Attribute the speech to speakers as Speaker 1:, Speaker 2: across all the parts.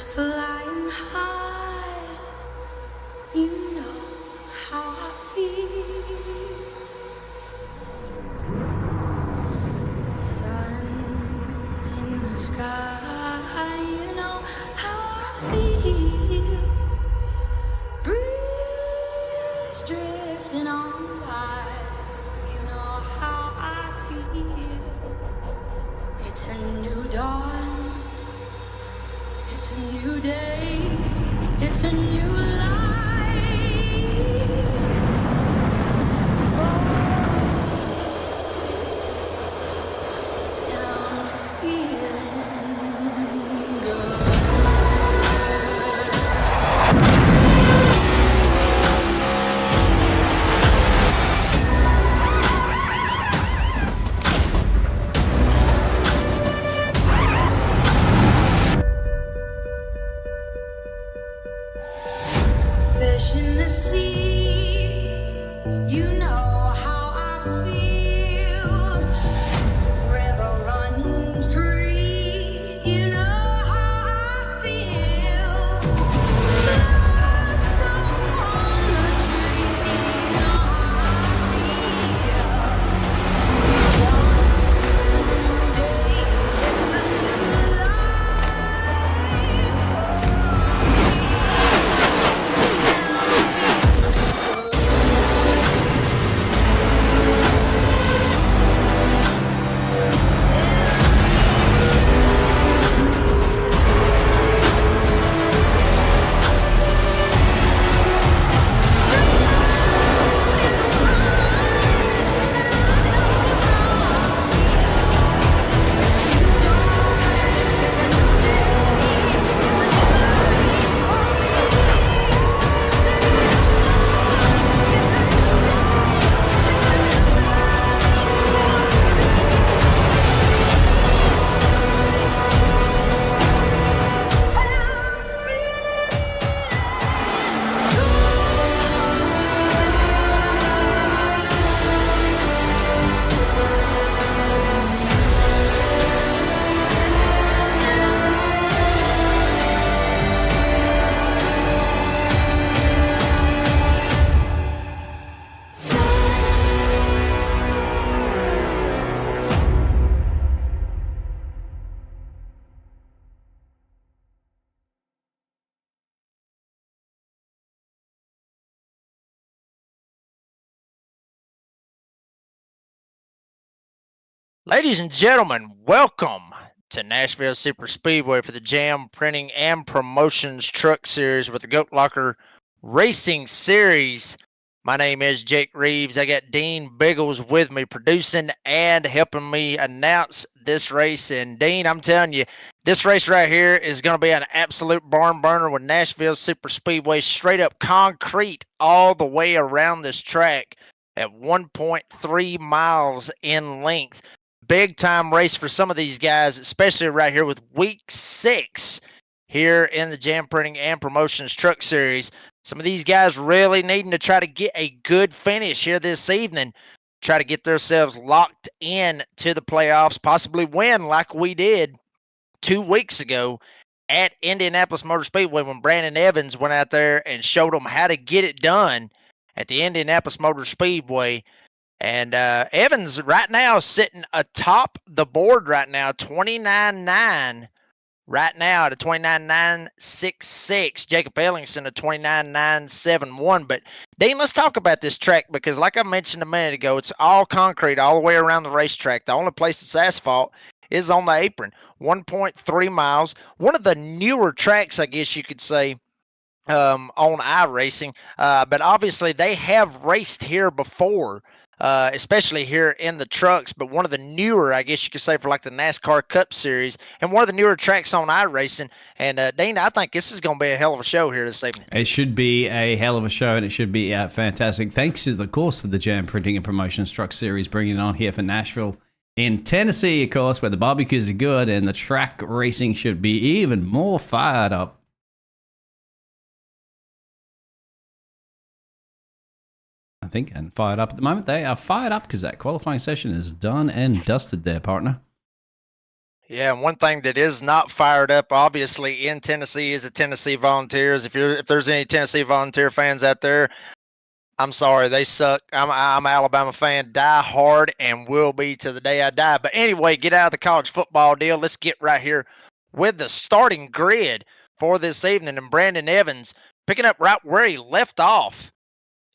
Speaker 1: flying high, you know how I feel. Sun in the sky, you know how I feel. Breeze drifting on by, you know how I feel. It's a new dawn, it's a new day, it's a new life. And I'm feeling good. Fish in the sea, you know how I feel. River running free, you know how I feel. Blossom on the tree, you know how I feel. It's a new dawn, it's a new day, it's a new
Speaker 2: Ladies and gentlemen, welcome to Nashville Superspeedway for the Jam Printing and Promotions Truck Series with the Goat Locker Racing Series. My name is Jake Reeves. I got Dean Biggles with me producing and helping me announce this race. And Dean, I'm telling you, this race right here is going to be an absolute barn burner with Nashville Superspeedway straight up concrete all the way around this track at 1.3 miles in length. Big time race for some of these guys, especially right here with week 6 here in the Jam Printing and Promotions Truck Series. Some of these guys really needing to try to get a good finish here this evening, try to get themselves locked in to the playoffs, possibly win like we did 2 weeks ago at Indianapolis Motor Speedway when Brandon Evans went out there and showed them how to get it done at the Indianapolis Motor Speedway. And Evans right now is sitting atop the board right now, 29.9 right now at a 29.966. Jacob Ellingson at 29.971. But Dean, let's talk about this track because like I mentioned a minute ago, it's all concrete all the way around the racetrack. The only place that's asphalt is on the apron. 1.3 miles. One of the newer tracks, I guess you could say, on iRacing. But obviously they have raced here before. Especially here in the trucks, but one of the newer, I guess you could say, for like the NASCAR Cup Series, and one of the newer tracks on iRacing. And Dean, I think this is going to be a hell of a show here this evening.
Speaker 3: It should be a hell of a show, and it should be fantastic. Thanks to, of course, for the Jam Printing and Promotions Truck Series, bringing it on here for Nashville in Tennessee, of course, where the barbecues are good and the track racing should be even more fired up. I think, and fired up at the moment. They are fired up because that qualifying session is done and dusted there, partner.
Speaker 2: Yeah, and one thing that is not fired up, obviously, in Tennessee is the Tennessee Volunteers. If there's any Tennessee Volunteer fans out there, I'm sorry, they suck. I'm an Alabama fan, die hard, and will be to the day I die. But anyway, get out of the college football deal. Let's get right here with the starting grid for this evening. And Brandon Evans picking up right where he left off.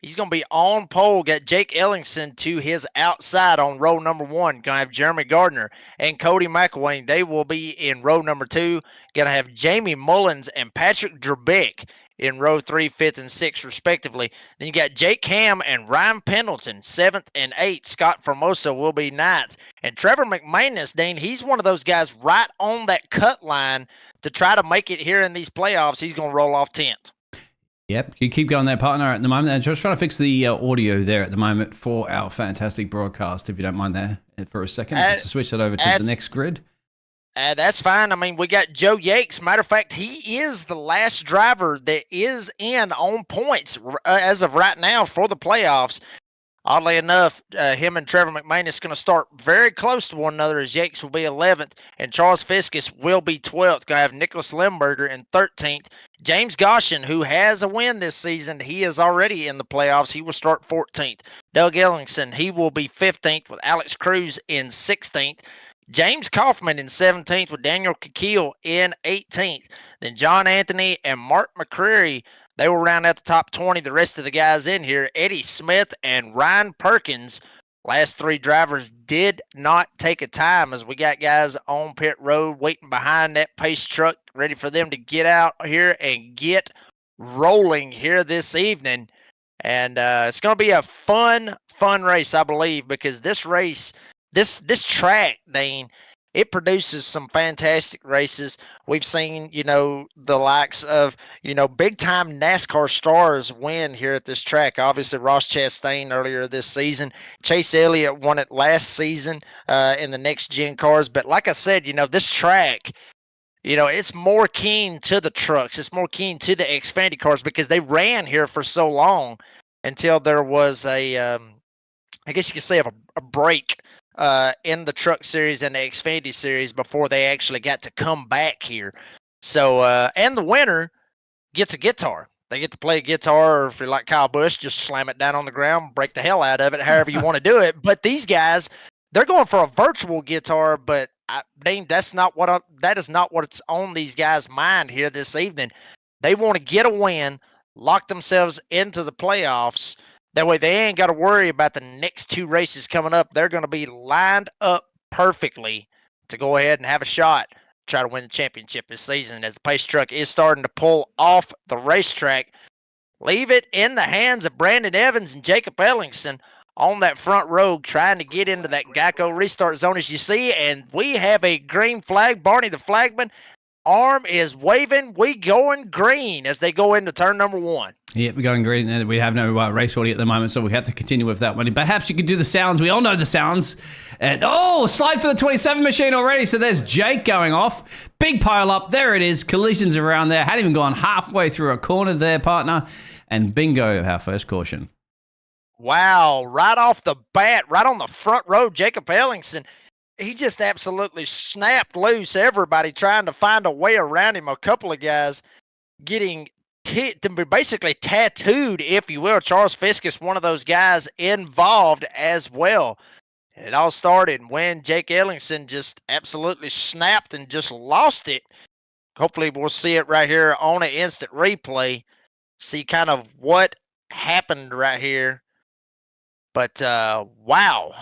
Speaker 2: He's going to be on pole. Got Jake Ellingson to his outside on row number 1. Going to have Jeremy Gardner and Cody McElwain. They will be in row number 2. Going to have Jamie Mullins and Patrick Drebeck in row 3, 5th, and 6th, respectively. Then you got Jake Ham and Ryan Pendleton, 7th and 8th. Scott Formosa will be 9th. And Trevor McManus, Dean, he's one of those guys right on that cut line to try to make it here in these playoffs. He's going to roll off 10th.
Speaker 3: Yep, you keep going there, partner, at the moment. I'm just trying to fix the audio there at the moment for our fantastic broadcast, if you don't mind there for a second. Let's switch that over to the next grid.
Speaker 2: That's fine. I mean, we got Joe Yates. Matter of fact, he is the last driver that is in on points as of right now for the playoffs. Oddly enough, him and Trevor McManus going to start very close to one another, as Yates will be 11th and Charles Fiskus will be 12th. Going to have Nicholas Limburger in 13th. James Goshen, who has a win this season, he is already in the playoffs. He will start 14th. Doug Ellingson, he will be 15th with Alex Cruz in 16th. James Kaufman in 17th with Daniel Kikil in 18th. Then John Anthony and Mark McCreary, they will round out the top 20. The rest of the guys in here, Eddie Smith and Ryan Perkins. Last 3 drivers did not take a time, as we got guys on pit road waiting behind that pace truck, ready for them to get out here and get rolling here this evening. And it's going to be a fun race, I believe, because this race, this track, Dane, it produces some fantastic races. We've seen, the likes of, big time NASCAR stars win here at this track. Obviously, Ross Chastain earlier this season. Chase Elliott won it last season in the next gen cars. But like I said, this track, it's more keen to the trucks. It's more keen to the Xfinity cars because they ran here for so long until there was I guess you could say, a break in the Truck Series and the Xfinity Series before they actually got to come back here. So, and the winner gets a guitar. They get to play a guitar, or if you're like Kyle Busch, just slam it down on the ground, break the hell out of it, however you want to do it. But these guys, they're going for a virtual guitar, but Dean, that is not what's on these guys' mind here this evening. They want to get a win, lock themselves into the playoffs. That way they ain't got to worry about the next 2 races coming up. They're going to be lined up perfectly to go ahead and have a shot, try to win the championship this season, as the pace truck is starting to pull off the racetrack. Leave it in the hands of Brandon Evans and Jacob Ellingson on that front row, trying to get into that Geico restart zone, as you see. And we have a green flag. Barney, the flagman, arm is waving. We going green as they go into turn number 1.
Speaker 3: Yeah, we're going green, and we have no race audio at the moment, so we have to continue with that one. Perhaps you could do the sounds. We all know the sounds. And slide for the 27 machine already. So there's Jake going off. Big pile up. There it is. Collisions around there. Hadn't even gone halfway through a corner there, partner. And bingo, our first caution.
Speaker 2: Wow, right off the bat, right on the front row, Jacob Ellingson, he just absolutely snapped loose. Everybody trying to find a way around him. A couple of guys getting basically tattooed, if you will. Charles Fiskus, one of those guys involved as well. And it all started when Jake Ellingson just absolutely snapped and just lost it. Hopefully we'll see it right here on an instant replay. See kind of what happened right here. But wow,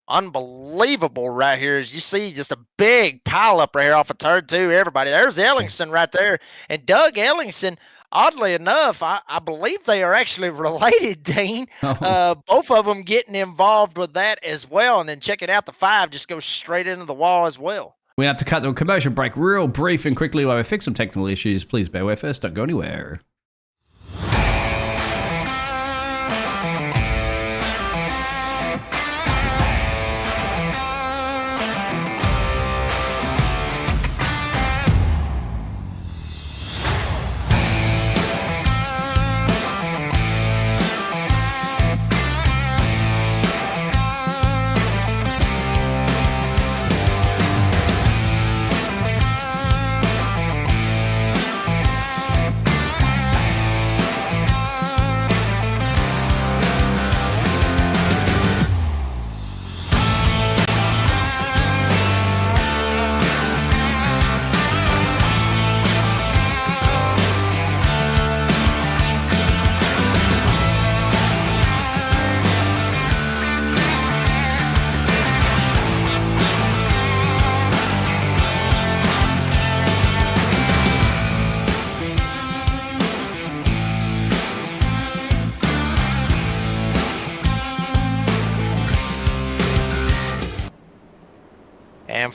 Speaker 2: unbelievable right here. As you see, just a big pile up right here off of turn 2. Everybody, there's Ellingson right there. And Doug Ellingson, oddly enough, I believe they are actually related, Dean. Both of them getting involved with that as well. And then check it out, the 5 just goes straight into the wall as well.
Speaker 3: We have to cut to a commercial break real brief and quickly while we fix some technical issues. Please bear with us. Don't go anywhere.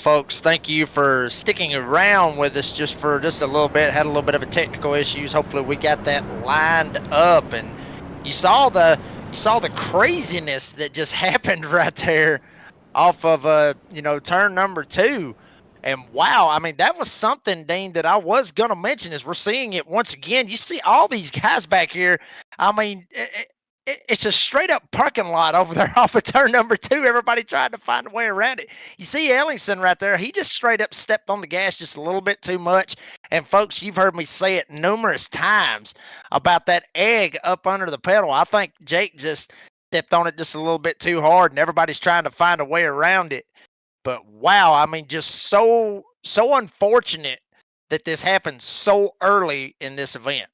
Speaker 2: folks. Thank you for sticking around with us just for just a little bit. Had a little bit of a technical issues. Hopefully we got that lined up, and you saw the craziness that just happened right there off of turn number 2. And wow, I mean, that was something, Dean, that I was gonna mention. Is we're seeing it once again. You see all these guys back here. I mean, it's a straight up parking lot over there off of turn number 2. Everybody trying to find a way around it. You see Ellingson right there. He just straight up stepped on the gas just a little bit too much. And folks, you've heard me say it numerous times about that egg up under the pedal. I think Jake just stepped on it just a little bit too hard, and everybody's trying to find a way around it. But wow, I mean, just so unfortunate that this happened so early in this event.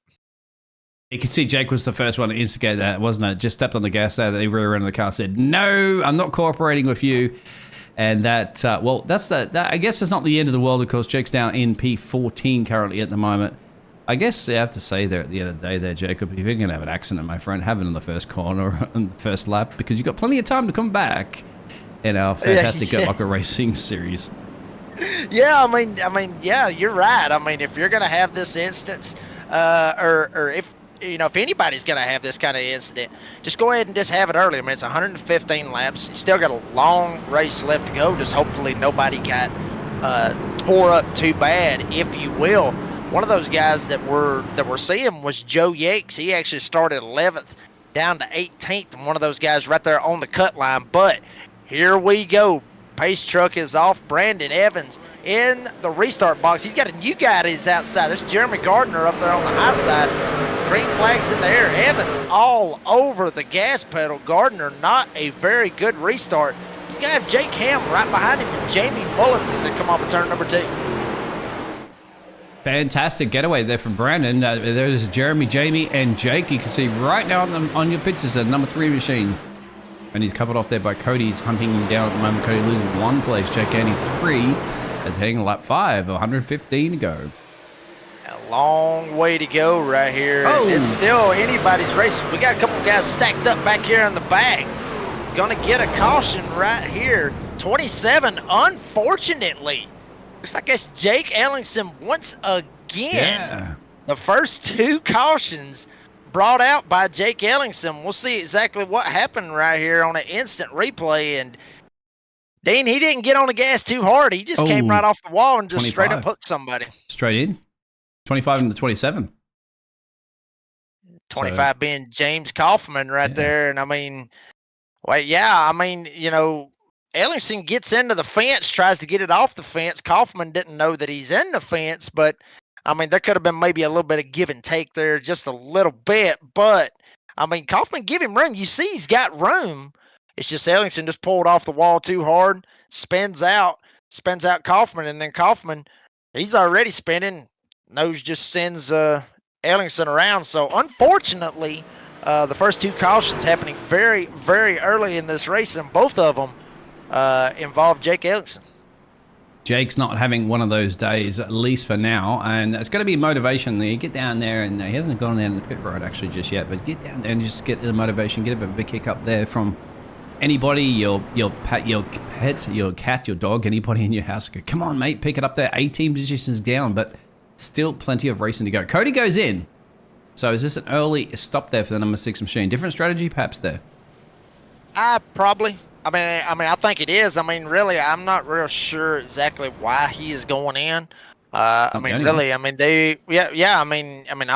Speaker 3: You can see Jake was the first one to instigate that, wasn't it? Just stepped on the gas there. They rear-ended the car, said, "No, I'm not cooperating with you." And that, I guess it's not the end of the world, of course. Jake's down in P14 currently at the moment. I guess you have to say there at the end of the day there, Jacob, if you're going to have an accident, my friend, have it in the first corner or in the first lap, because you've got plenty of time to come back in our fantastic Goat Locker Racing series.
Speaker 2: Yeah, I mean, yeah, you're right. I mean, if you're going to have this instance, or if anybody's going to have this kind of incident, just go ahead and just have it early. I mean, it's 115 laps. You still got a long race left to go. Just hopefully nobody got tore up too bad, if you will. One of those guys that we're seeing was Joe Yates. He actually started 11th down to 18th, and one of those guys right there on the cut line. But here we go. Pace truck is off. Brandon Evans in the restart box. He's got a new guy to his outside. There's Jeremy Gardner up there on the high side. Green flags in the air. Evans all over the gas pedal. Gardner not a very good restart. He's going to have Jake Ham right behind him and Jamie Mullins as they come off of turn number 2.
Speaker 3: Fantastic getaway there from Brandon. There's Jeremy, Jamie, and Jake. You can see right now on your pictures a number 3 machine. And he's covered off there by Cody. He's hunting him down at the moment. Cody losing 1 place. Jake gaining 3 as heading lap 5, 115 to go.
Speaker 2: A long way to go right here.
Speaker 3: Oh.
Speaker 2: It's still anybody's race. We got a couple guys stacked up back here in the back. Gonna get a caution right here. 27, unfortunately. Looks like it's Jake Ellingson once again.
Speaker 3: Yeah.
Speaker 2: The first 2 cautions brought out by Jake Ellingson. We'll see exactly what happened right here on an instant replay. And Dean, he didn't get on the gas too hard. He just came right off the wall and just
Speaker 3: 25.
Speaker 2: straight up hooked somebody.
Speaker 3: Straight in. 25 into 27.
Speaker 2: 25 being James Kaufman right there. And I mean, Ellingson gets into the fence, tries to get it off the fence. Kaufman didn't know that he's in the fence, but I mean, there could have been maybe a little bit of give and take there, just a little bit. But I mean, Kaufman give him room. You see, he's got room. It's just Ellingson just pulled off the wall too hard, spins out Kaufman, and then Kaufman, he's already spinning. Nose just sends Ellingson around. So unfortunately, the first 2 cautions happening very, very early in this race, and both of them involve Jake Ellingson.
Speaker 3: Jake's not having one of those days, at least for now, and it's going to be motivation. You get down there, and he hasn't gone down the pit road actually just yet, but get down there and just get the motivation, get a bit of a kick up there from anybody, your pet, your cat, your dog, anybody in your house. Go, come on, mate, pick it up there. 18 positions down, but still plenty of racing to go. Cody goes in. So is this an early stop there for the number 6 machine? Different strategy perhaps there?
Speaker 2: Probably. I think it is. I mean, really, I'm not real sure exactly why he is going in. I'm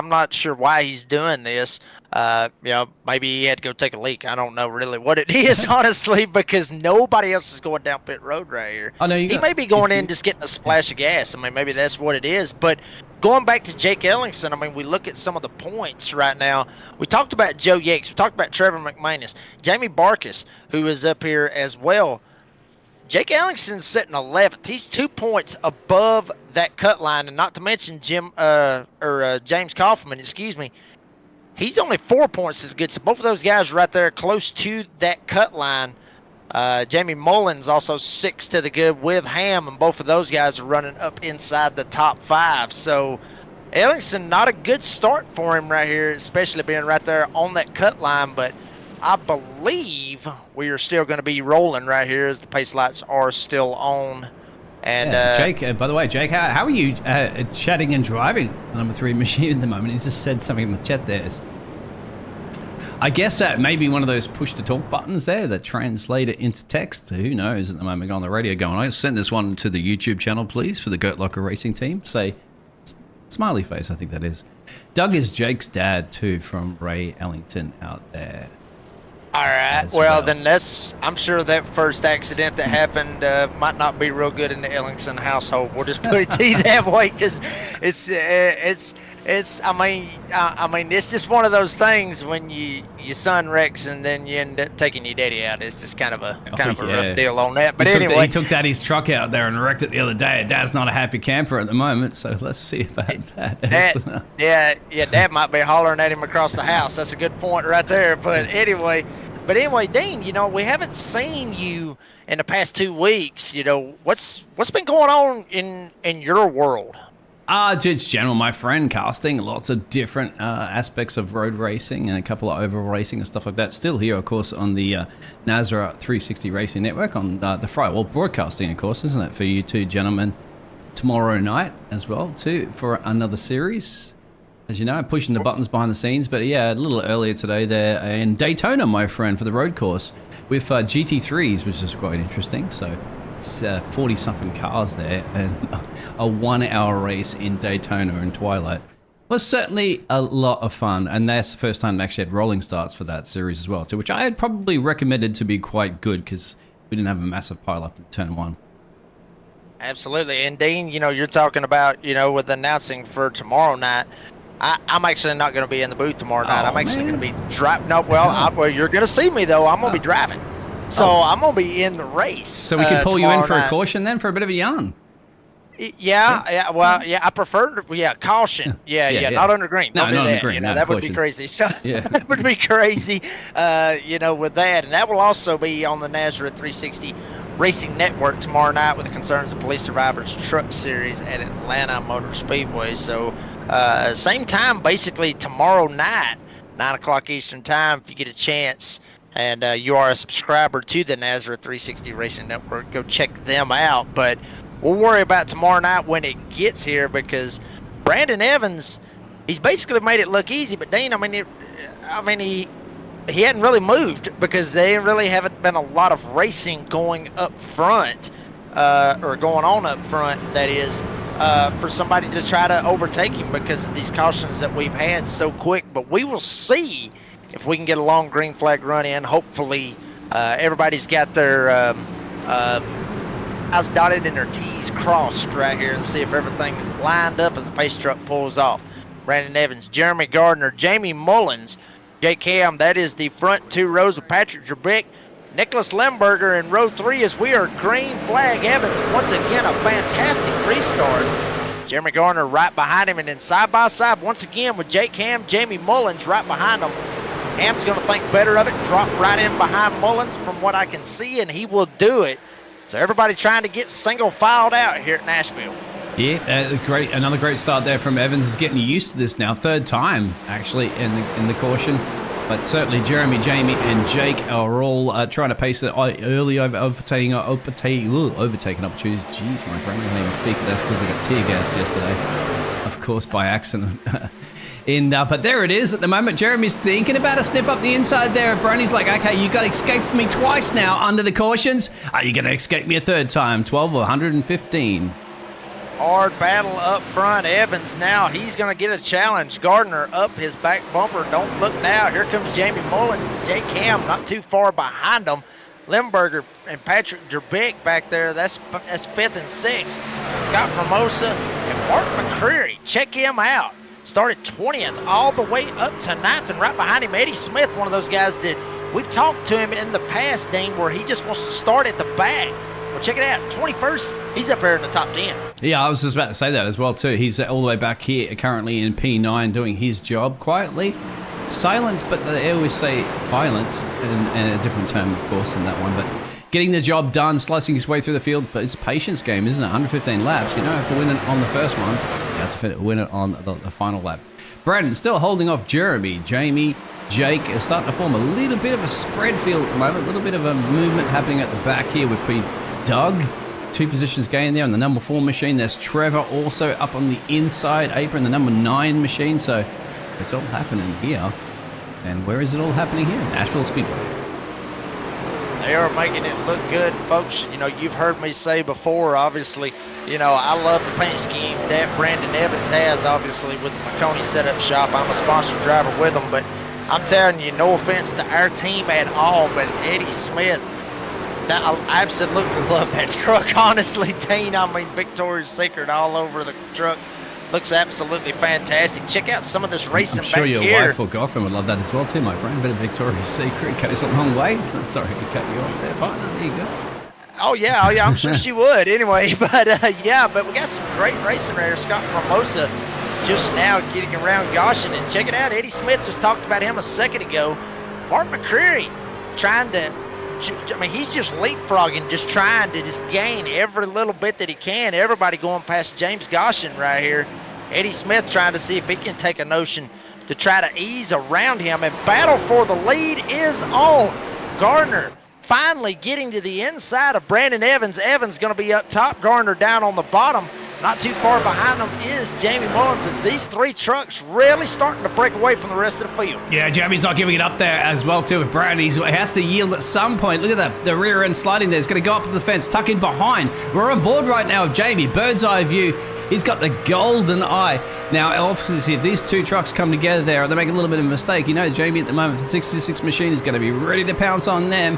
Speaker 2: not sure why he's doing this. Maybe he had to go take a leak. I don't know really what it is, honestly, because nobody else is going down pit road right here.
Speaker 3: Oh, no,
Speaker 2: he may be going in just getting a splash of gas. I mean, maybe that's what it is. But going back to Jake Ellingson, I mean, we look at some of the points right now. We talked about Joe Yates. We talked about Trevor McManus. Jamie Barkas, who is up here as well. Jake Ellingson's sitting 11th. He's 2 points above that cut line, and not to mention James Kaufman, he's only 4 points to the good. So both of those guys are right there close to that cut line. Jamie Mullins also 6 to the good with Ham, and both of those guys are running up inside the top 5. So Ellingson, not a good start for him right here, especially being right there on that cut line, but I believe we are still going to be rolling right here as the pace lights are still on And
Speaker 3: Jake, by the way, Jake, how are you chatting and driving the number 3 machine at the moment? He's just said something in the chat there. I guess that may be one of those push-to-talk buttons there that translate it into text. Who knows at the moment on the radio going, I send this one to the YouTube channel, please, for the Goat Locker Racing team. Say, smiley face, I think that is. Doug is Jake's dad, too, from Ray Ellington out there.
Speaker 2: all right.
Speaker 3: As
Speaker 2: Well,
Speaker 3: well.
Speaker 2: then I'm sure that first accident that happened might not be real good in the Ellingson household. We'll just put it to you that way, because I mean, it's just one of those things when your son wrecks and then you end up taking your daddy out. It's just kind of a rough deal on that. But anyway,
Speaker 3: he took Daddy's truck out there and wrecked it the other day. Dad's not a happy camper at the moment, so let's see about that.
Speaker 2: Dad might be hollering at him across the house. That's a good point right there. But anyway, Dean, we haven't seen you in the past 2 weeks. What's been going on in your world?
Speaker 3: Just general, my friend, casting, lots of different aspects of road racing and a couple of oval racing and stuff like that. Still here, of course, on the NASRA 360 Racing Network on the Friday. Well, broadcasting, of course, isn't it, for you two gentlemen tomorrow night as well, too, for another series. As you know, pushing the buttons behind the scenes. But yeah, a little earlier today there in Daytona, my friend, for the road course with GT3s, which is quite interesting. So it's 40-something cars there and a 1-hour race in Daytona in twilight. Was certainly a lot of fun, and that's the first time they actually had rolling starts for that series as well, too, which I had probably recommended to be quite good because we didn't have a massive pile-up in turn 1.
Speaker 2: Absolutely. And Dean, you're talking about, with announcing for tomorrow night. I'm actually not going to be in the booth tomorrow night. I'm actually going to be driving. No, well, you're going to see me, though. I'm going to be driving. So I'm going to be in the race.
Speaker 3: So we can pull you in for a caution then for a bit of a yarn.
Speaker 2: Yeah. I prefer, caution. Yeah, not under green.
Speaker 3: No,
Speaker 2: Don't do
Speaker 3: not
Speaker 2: that.
Speaker 3: under green. No,
Speaker 2: that would
Speaker 3: caution.
Speaker 2: be crazy. So
Speaker 3: Yeah.
Speaker 2: that would be crazy, with that. And that will also be on the NASRA 360 Racing Network tomorrow night with the Concerns of Police Survivors Truck Series at Atlanta Motor Speedway. So same time, basically tomorrow night, 9 o'clock Eastern time, if you get a chance. And you are a subscriber to the NASRA 360 Racing Network, go check them out. But we'll worry about tomorrow night when it gets here, because Brandon Evans, he's basically made it look easy. But Dean, he hadn't really moved because they really haven't been a lot of racing going up front, or going on up front, that is, for somebody to try to overtake him because of these cautions that we've had so quick. But we will see if we can get a long green flag run in. Hopefully, everybody's got their I's dotted and their T's crossed right here, and see if everything's lined up as the pace truck pulls off. Brandon Evans, Jeremy Gardner, Jamie Mullins, Jake Cam, that is the front 2 rows of Patrick Drabick, Nicholas Lemberger in row 3 as we are green flag Evans. Once again, a fantastic restart. Jeremy Gardner right behind him, and then side by side once again with Jake Cam, Jamie Mullins right behind him. Ham's going to think better of it, drop right in behind Mullins from what I can see, and he will do it. So everybody trying to get single filed out here at Nashville.
Speaker 3: Yeah, another great start there from Evans. Is getting used to this now, 3rd time actually in the caution. But certainly Jeremy, Jamie, and Jake are all trying to pace it early, overtaking opportunities. Jeez, my friend, I can't even speak. That's because I got tear gas yesterday, of course, by accident. But there it is at the moment. Jeremy's thinking about a sniff up the inside there. Brony's like, okay, you got escaped me twice now under the cautions. Are you going to escape me a 3rd time? 12 or 115.
Speaker 2: Hard battle up front. Evans now, he's going to get a challenge. Gardner up his back bumper. Don't look now. Here comes Jamie Mullins and Jake Ham not too far behind them. Limburger and Patrick Drabick back there. That's 5th and 6th. Got Formosa and Mark McCreary. Check him out. Started 20th all the way up to 9th, and right behind him, Eddie Smith, one of those guys that we've talked to him in the past, Dean, where he just wants to start at the back. Well, check it out. 21st, he's up here in the top 10. Yeah,
Speaker 3: I was just about to say that as well, too. He's all the way back here, currently in P9, doing his job quietly. Silent, but they always say violent, and a different term, of course, in that one. But getting the job done, slicing his way through the field, but it's a patience game, isn't it? 115 laps. You don't have to win it on the first one. You have to win it on the final lap. Brandon still holding off Jeremy. Jamie, Jake is starting to form a little bit of a spread field at the moment. A little bit of a movement happening at the back here with Doug 2 positions gained there on the number 4 machine. There's Trevor also up on the inside apron, the number 9 machine. So it's all happening here. And where is it all happening here? Nashville Speedway.
Speaker 2: They are making it look good, folks. You know, you've heard me say before, obviously, you know, I love the paint scheme that Brandon Evans has, obviously, with the McConey Setup Shop. I'm a sponsored driver with them, but I'm telling you, no offense to our team at all, but Eddie Smith, I absolutely love that truck, honestly, Dean. I mean, Victoria's Secret all over the truck. Looks absolutely fantastic. Check out some of this racing
Speaker 3: I'm sure
Speaker 2: back
Speaker 3: your
Speaker 2: here.
Speaker 3: wife or girlfriend would love that as well too, my friend. Bit of Victoria's Secret goes a long way. Sorry to cut you off there, partner. There you go.
Speaker 2: Oh yeah, I'm sure she would. Anyway, but yeah, but we got some great racing right here. Scott Formosa just now getting around Goshen, and check it out. Eddie Smith just talked about him a second ago. Mark McCreary trying to, I mean, he's just leapfrogging, just trying to just gain every little bit that he can. Everybody going past James Goshen right here. Eddie Smith trying to see if he can take a notion to try to ease around him, and battle for the lead is on. Gardner finally getting to the inside of Brandon Evans. Evans going to be up top, Gardner down on the bottom. Not too far behind them is Jamie Mullins, as these 3 trucks really starting to break away from the rest of the field.
Speaker 3: Yeah, Jamie's not giving it up there as well too with Brad. He has to yield at some point. Look at that, the rear end sliding there. It's going to go up to the fence, tuck in behind. We're on board right now with Jamie, bird's eye view. He's got the golden eye. Now, obviously, if these 2 trucks come together there, they make a little bit of a mistake. You know, Jamie at the moment, the 66 machine is going to be ready to pounce on them.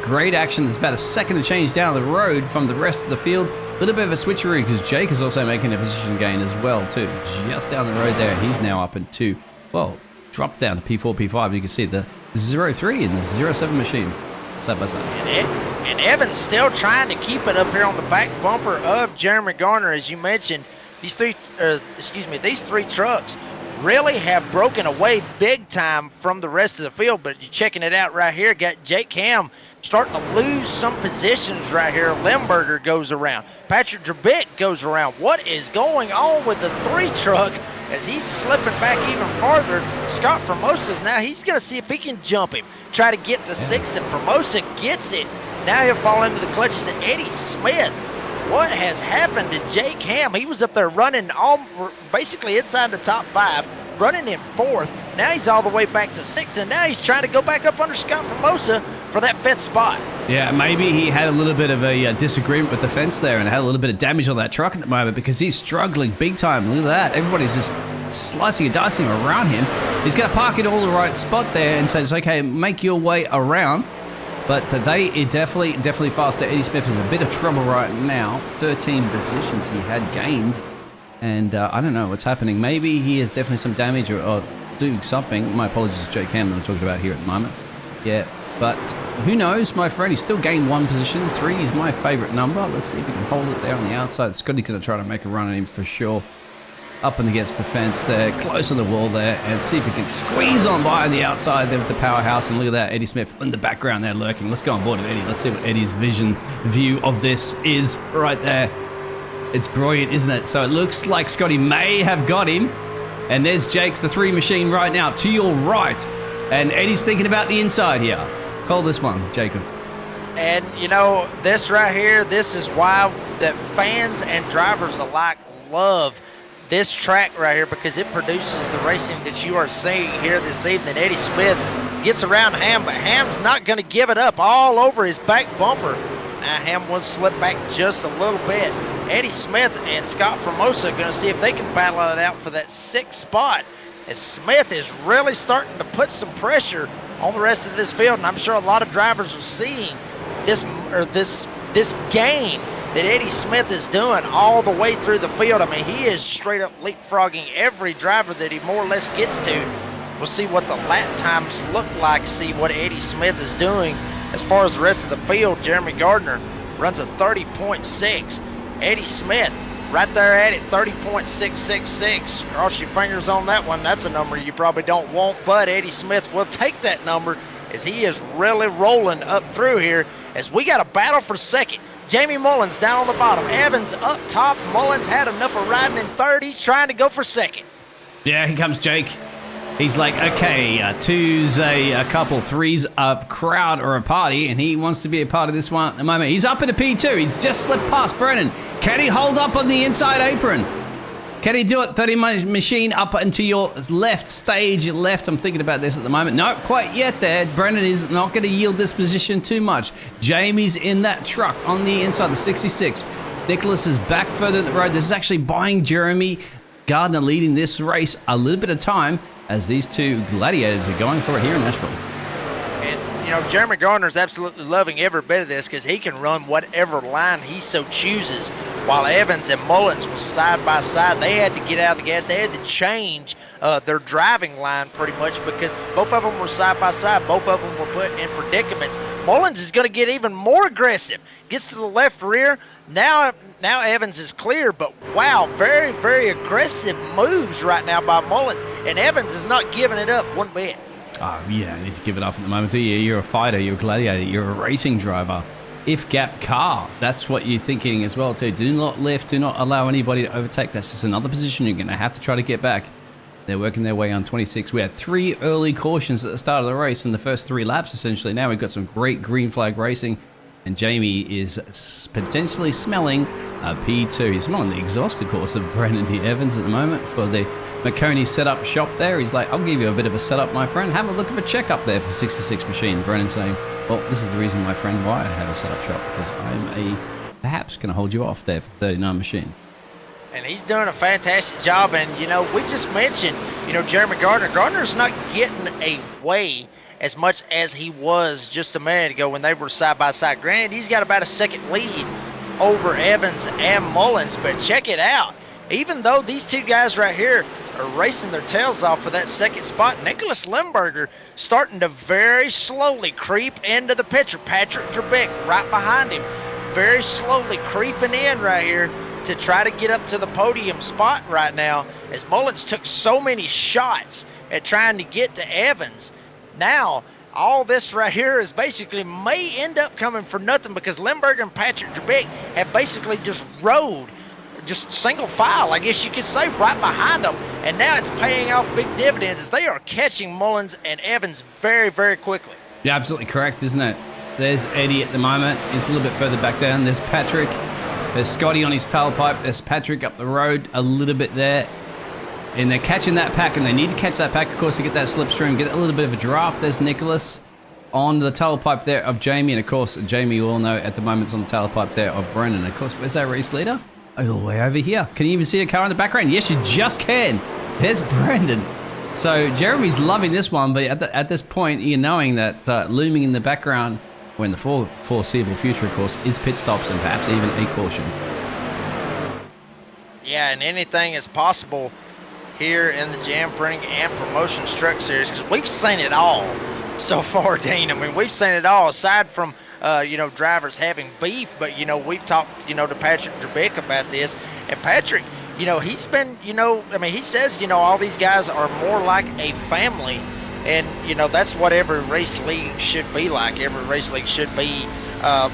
Speaker 3: Great action. There's about a second to change down the road from the rest of the field. A little bit of a switcheroo because Jake is also making a position gain as well, too. Just down the road there, he's now up into, well, dropped down to P4, P5. You can see the 03 and the 07 machine side by side.
Speaker 2: And Evans still trying to keep it up here on the back bumper of Jeremy Garner. As you mentioned, these 3 trucks really have broken away big time from the rest of the field. But you're checking it out right here, got Jake Ham starting to lose some positions right here. Limburger goes around. Patrick Drabit goes around. What is going on with the 3 truck as he's slipping back even farther? Scott Formosa's now, he's going to see if he can jump him, try to get to 6th, and Formosa gets it. Now he'll fall into the clutches of Eddie Smith. What has happened to Jake Ham? He was up there running basically inside the top 5, running in 4th. Now he's all the way back to 6th, and now he's trying to go back up under Scott Formosa for that 5th spot.
Speaker 3: Yeah, maybe he had a little bit of a disagreement with the fence there and had a little bit of damage on that truck at the moment because he's struggling big time. Look at that. Everybody's just slicing and dicing around him. He's going to park in all the right spot there and says, okay, make your way around. But they are definitely faster. Eddie Smith is in a bit of trouble right now. 13 positions he had gained. And I don't know what's happening. Maybe he has definitely some damage or doing something. My apologies to Jake Ham that I'm talking about here at the moment. Yeah, but who knows, my friend. He still gained 1 position. 3 is my favorite number. Let's see if he can hold it there on the outside. Scotty's going to try to make a run at him for sure. Up and against the fence there, close on the wall there, and see if he can squeeze on by on the outside there with the powerhouse. And look at that, Eddie Smith in the background there lurking. Let's go on board with Eddie. Let's see what Eddie's view of this is right there. It's brilliant, isn't it? So it looks like Scotty may have got him. And there's Jake's the 3 machine right now to your right. And Eddie's thinking about the inside here. Call this one, Jacob.
Speaker 2: And, you know, this right here, this is why that fans and drivers alike love this track right here, because it produces the racing that you are seeing here this evening. Eddie Smith gets around Ham, but Ham's not going to give it up all over his back bumper. Now Ham will slip back just a little bit. Eddie Smith and Scott Formosa are going to see if they can battle it out for that 6th spot, as Smith is really starting to put some pressure on the rest of this field. And I'm sure a lot of drivers are seeing this gain that Eddie Smith is doing all the way through the field. I mean, he is straight up leapfrogging every driver that he more or less gets to. We'll see what the lap times look like, see what Eddie Smith is doing. As far as the rest of the field, Jeremy Gardner runs a 30.6. Eddie Smith right there at it, 30.666. Cross your fingers on that one. That's a number you probably don't want, but Eddie Smith will take that number as he is really rolling up through here, as we got a battle for 2nd. Jamie Mullins down on the bottom. Evans up top. Mullins had enough of riding in 3rd. He's trying to go for 2nd.
Speaker 3: Yeah, here comes Jake. He's like, okay, two's a couple, three's a crowd or a party, and he wants to be a part of this one at the moment. He's up in a P2. He's just slipped past Brennan. Can he hold up on the inside apron? Can he do it? 30 machine up into your left, stage left. I'm thinking about this at the moment. Not quite yet there. Brennan is not going to yield this position too much. Jamie's in that truck on the inside, the 66. Nicholas is back further at the road. This is actually buying Jeremy Gardner leading this race a little bit of time as these two gladiators are going for it here in Nashville.
Speaker 2: And, Jeremy Gardner's absolutely loving every bit of this because he can run whatever line he so chooses. While Evans and Mullins was side by side, they had to get out of the gas. They had to change their driving line pretty much because both of them were side by side. Both of them were put in predicaments. Mullins is going to get even more aggressive. Gets to the left rear. Now Evans is clear, but wow, very, very aggressive moves right now by Mullins. And Evans is not giving it up one bit.
Speaker 3: Oh, you don't need to give it up at the moment, do you? You're a fighter, you're a gladiator, you're a racing driver. If gap car, that's what you're thinking as well too. Do not lift, do not allow anybody to overtake. That's just another position you're going to have to try to get back. They're working their way on 26. We had 3 early cautions at the start of the race in the first 3 laps essentially. Now we've got some great green flag racing. And Jamie is potentially smelling a P2. He's smelling the exhaust, of course, of Brendan D. Evans at the moment for the McConey setup shop there. He's like, I'll give you a bit of a setup, my friend. Have a look at a checkup there for 66 machine. Brendan saying, well, this is the reason, my friend, why I have a setup shop, because I'm perhaps going to hold you off there for 39 machine.
Speaker 2: And he's doing a fantastic job. And, we just mentioned, Jeremy Gardner. Gardner's not getting away as much as he was just a minute ago when they were side by side. Granted, he's got about a second lead over Evans and Mullins, but check it out. Even though these two guys right here are racing their tails off for that second spot, Nicholas Limburger starting to very slowly creep into the picture. Patrick Trebek right behind him, very slowly creeping in right here to try to get up to the podium spot right now, as Mullins took so many shots at trying to get to Evans. Now, all this right here is basically may end up coming for nothing because Limburger and Patrick Trebek have basically just rode, just single file, I guess you could say, right behind them. And now it's paying off big dividends as they are catching Mullins and Evans very, very quickly.
Speaker 3: Yeah, absolutely correct, isn't it? There's Eddie at the moment. He's a little bit further back down. There's Patrick. There's Scotty on his tailpipe. There's Patrick up the road a little bit there. And they're catching that pack, and they need to catch that pack, of course, to get that slipstream, get a little bit of a draft. There's Nicholas on the tailpipe there of Jamie, and of course, Jamie, you all know, at the moment, is on the tailpipe there of Brennan. Of course, where's our race leader? All the way over here. Can you even see a car in the background? Yes, you just can. There's Brendan. So Jeremy's loving this one, but at this point, you're knowing that looming in the background, when the foreseeable future, of course, is pit stops and perhaps even a caution.
Speaker 2: Yeah, and anything is possible here in the Jam Printing and Promotions Truck Series, because we've seen it all so far, Dean. I mean, we've seen it all, aside from, drivers having beef, but, we've talked, to Patrick Trebek about this, and Patrick, he's been, he says, all these guys are more like a family, and, that's what every race league should be like. Every race league should be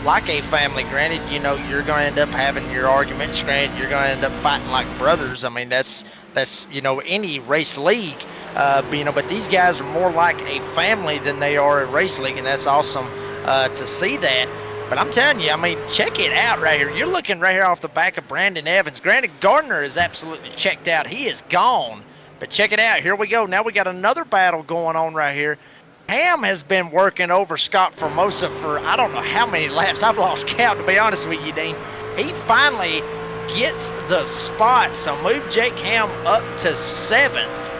Speaker 2: like a family. Granted, you're going to end up having your arguments. Granted, you're going to end up fighting like brothers. I mean, that's any race league. But these guys are more like a family than they are a race league, and that's awesome to see that. But I'm telling you, check it out right here. You're looking right here off the back of Brandon Evans. Granted, Gardner is absolutely checked out. He is gone. But check it out. Here we go. Now we got another battle going on right here. Ham has been working over Scott Formosa for I don't know how many laps. I've lost count, to be honest with you, Dean. He finally gets the spot. So move Jake Ham up to 7th.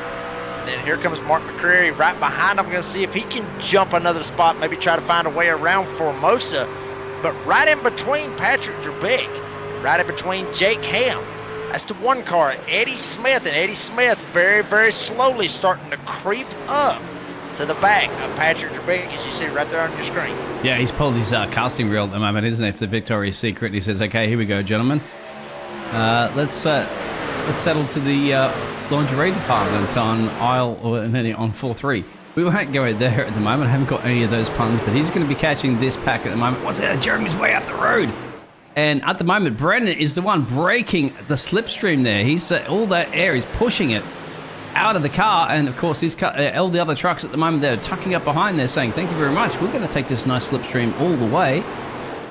Speaker 2: And then here comes Mark McCreary right behind him. I'm going to see if he can jump another spot, maybe try to find a way around Formosa. But right in between Patrick Trebek, right in between Jake Ham, that's the one car, Eddie Smith. And Eddie Smith very, very slowly starting to creep up to the back of Patrick Trebek, as you see right there on your screen.
Speaker 3: Yeah, he's pulled his casting reel at the moment, isn't he, for the Victoria's Secret. And he says, okay, here we go, gentlemen. Let's settle to the lingerie department on on 4-3. We won't go there at the moment. I haven't got any of those puns, but he's going to be catching this pack at the moment. What's that? Jeremy's way up the road. And at the moment, Brendan is the one breaking the slipstream there. He's all that air is pushing it out of the car, and of course, his car, all the other trucks at the moment, they're tucking up behind there saying, thank you very much. We're going to take this nice slipstream all the way.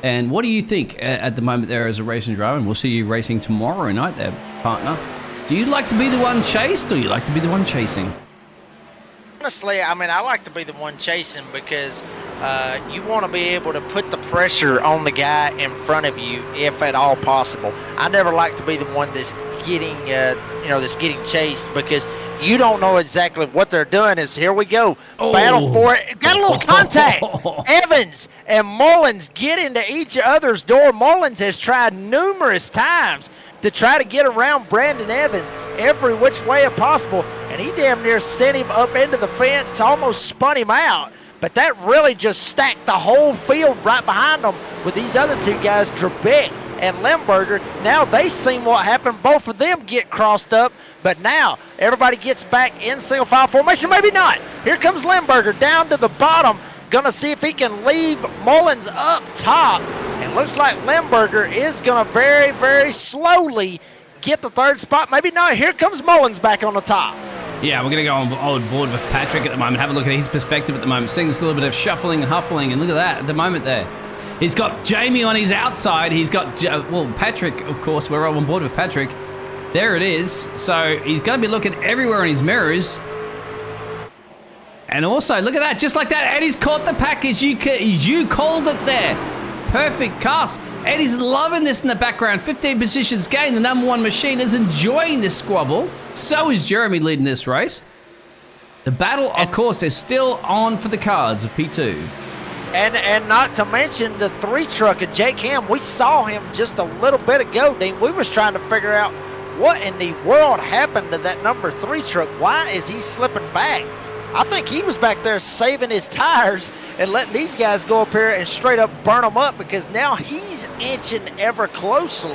Speaker 3: And what do you think at the moment there as a racing driver? And we'll see you racing tomorrow night there, partner. Do you like to be the one chased, or you like to be the one chasing?
Speaker 2: Honestly, I mean, I like to be the one chasing because you want to be able to put the pressure on the guy in front of you if at all possible. I never like to be the one that's getting, that's getting chased because you don't know exactly what they're doing. Here we go. Battle for it. Got a little contact. Evans and Mullins get into each other's door. Mullins has tried numerous times to try to get around Brandon Evans every which way possible, and he damn near sent him up into the fence, almost spun him out. But that really just stacked the whole field right behind them with these other two guys, Trebek and Limburger. Now they seen what happened. Both of them get crossed up, but now everybody gets back in single file formation. Maybe not. Here comes Limburger down to the bottom. Gonna see if he can leave Mullins up top. It looks like Limburger is gonna very, very slowly get the third spot. Maybe not. Here comes Mullins back on the top.
Speaker 3: Yeah, we're going to go on board with Patrick at the moment. Have a look at his perspective at the moment. Seeing this little bit of shuffling and huffling, and look at that at the moment there. He's got Jamie on his outside. He's got, Patrick, of course. We're all on board with Patrick. There it is. So he's going to be looking everywhere in his mirrors. And also, look at that. Just like that, Eddie's caught the package. You called it there. Perfect cast. Eddie's loving this in the background. 15 positions gained. The number one machine is enjoying this squabble. So is Jeremy leading this race. The battle, of course, is still on for the cards of P2.
Speaker 2: And not to mention the 3 truck of Jake Ham. We saw him just a little bit ago, Dean. We was trying to figure out what in the world happened to that number 3 truck. Why is he slipping back? I think he was back there saving his tires and letting these guys go up here and straight up burn them up, because now he's inching ever closer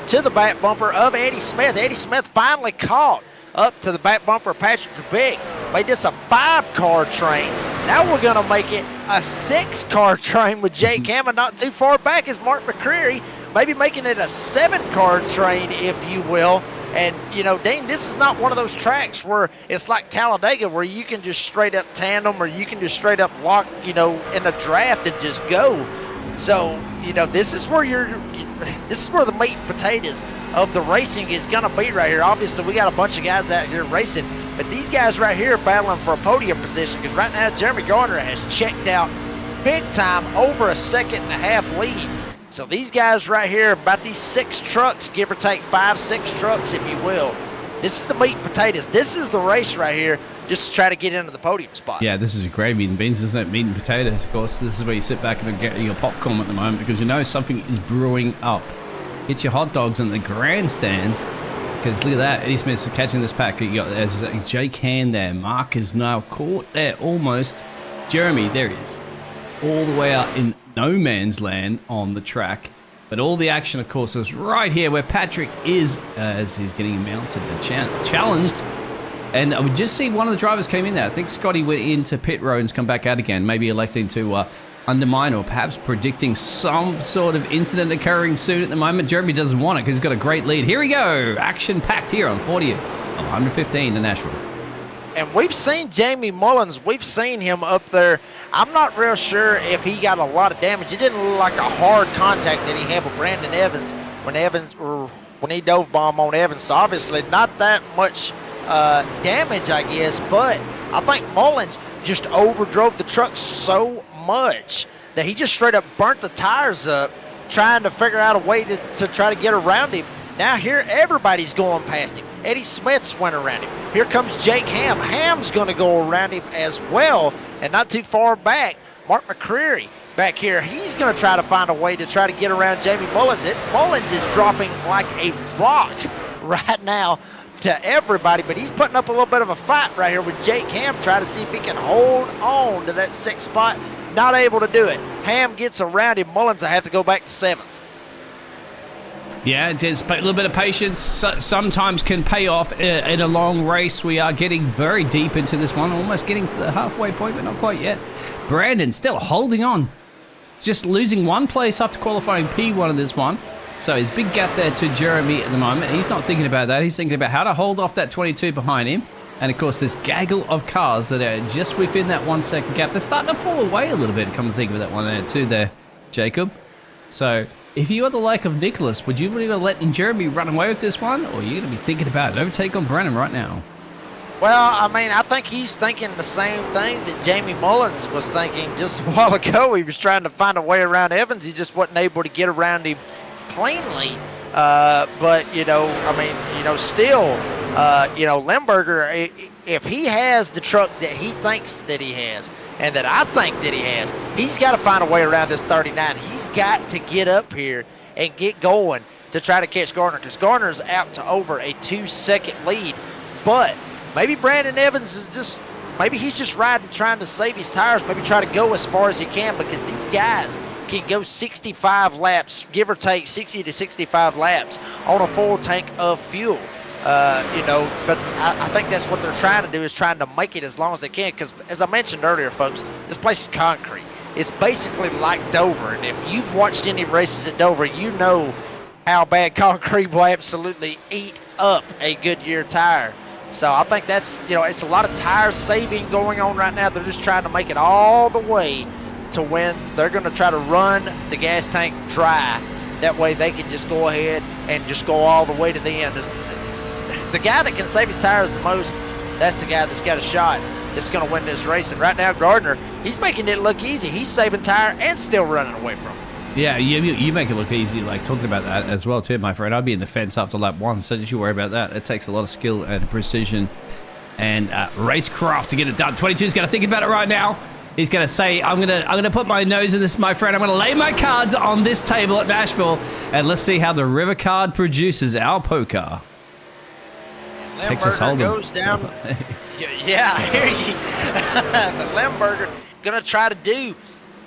Speaker 2: to the back bumper of Eddie Smith. Eddie Smith finally caught up to the back bumper of Patrick Trebek. Made this a 5-car train. Now we're going to make it a 6-car train with Jake Hammond. Not too far back is Mark McCreary, maybe making it a 7-car train, if you will. And, Dane, this is not one of those tracks where it's like Talladega where you can just straight up tandem or you can just straight up lock, in a draft and just go. So, this is where the meat and potatoes of the racing is going to be right here. Obviously, we got a bunch of guys out here racing, but these guys right here are battling for a podium position because right now Jeremy Garner has checked out big time, over a 1.5-second lead. So these guys right here, about these 6 trucks, give or take 5-6 trucks, if you will. This is the meat and potatoes. This is the race right here, just to try to get into the podium spot.
Speaker 3: Yeah, this is a gravy and beans, isn't it? Meat and potatoes, of course. This is where you sit back and get your popcorn at the moment because you know something is brewing up. Get your hot dogs in the grandstands because look at that. Eddie Smith's catching this pack. You got Jake Hand there. Mark is now caught there almost. Jeremy, there he is. All the way out in no man's land on the track. But all the action, of course, is right here where Patrick is as he's getting mounted and challenged. And we just see one of the drivers came in there. I think Scotty went into pit road and come back out again, maybe electing to undermine or perhaps predicting some sort of incident occurring soon at the moment. Jeremy doesn't want it because he's got a great lead. Here we go. Action-packed here on 40 of 115 to Nashville.
Speaker 2: And we've seen Jamie Mullins. We've seen him up there. I'm not real sure if he got a lot of damage. It didn't look like a hard contact that he had with Brandon Evans when he dove bomb on Evans. So obviously not that much damage, I guess. But I think Mullins just overdrove the truck so much that he just straight up burnt the tires up trying to figure out a way to try to get around him. Now here everybody's going past him. Eddie Smith's went around him. Here comes Jake Ham. Ham's going to go around him as well. And not too far back, Mark McCreary back here. He's going to try to find a way to try to get around Jamie Mullins. Mullins is dropping like a rock right now to everybody, but he's putting up a little bit of a fight right here with Jake Ham, trying to see if he can hold on to that 6th spot. Not able to do it. Ham gets around him. Mullins will have to go back to 7th.
Speaker 3: Yeah, just a little bit of patience sometimes can pay off in a long race. We are getting very deep into this one, almost getting to the halfway point, but not quite yet. Brandon still holding on. Just losing one place after qualifying P1 in this one. So his big gap there to Jeremy at the moment. He's not thinking about that. He's thinking about how to hold off that 22 behind him. And of course, this gaggle of cars that are just within that 1 second gap. They're starting to fall away a little bit, come to think of that one there too there, Jacob. So if you are the like of Nicholas, would you believe letting Jeremy run away with this one? Or are you going to be thinking about an overtake on Brennan right now?
Speaker 2: Well, I mean, I think he's thinking the same thing that Jamie Mullins was thinking just a while ago. He was trying to find a way around Evans. He just wasn't able to get around him cleanly. But, still, Limburger, if he has the truck that he thinks that he has and that I think that he has, he's got to find a way around this 39. He's got to get up here and get going to try to catch Gardner, because Gardner's out to over a 2-second lead. But maybe Brandon Evans is maybe he's just riding, trying to save his tires, maybe try to go as far as he can, because these guys can go 65 laps, give or take 60 to 65 laps on a full tank of fuel. But I think that's what they're trying to do, is trying to make it as long as they can, because as I mentioned earlier, folks, this place is concrete. It's basically like Dover, and if you've watched any races at Dover, you know how bad concrete will absolutely eat up a Goodyear tire. So I think that's, it's a lot of tire saving going on right now. They're just trying to make it all the way to when they're going to try to run the gas tank dry. That way they can just go ahead and just go all the way to the end. The guy that can save his tires the most, that's the guy that's got a shot that's going to win this race. And right now, Gardner, he's making it look easy. He's saving tire and still running away from him.
Speaker 3: Yeah, you make it look easy, like talking about that as well too, my friend. I'd be in the fence after lap 1, so don't you worry about that. It takes a lot of skill and precision and racecraft to get it done. 22's going to think about it right now. He's going to say, I'm gonna put my nose in this, my friend. I'm going to lay my cards on this table at Nashville, and let's see how the river card produces our poker. Texas Hold'em
Speaker 2: goes down. Yeah, I hear you. The Limburger going to try to do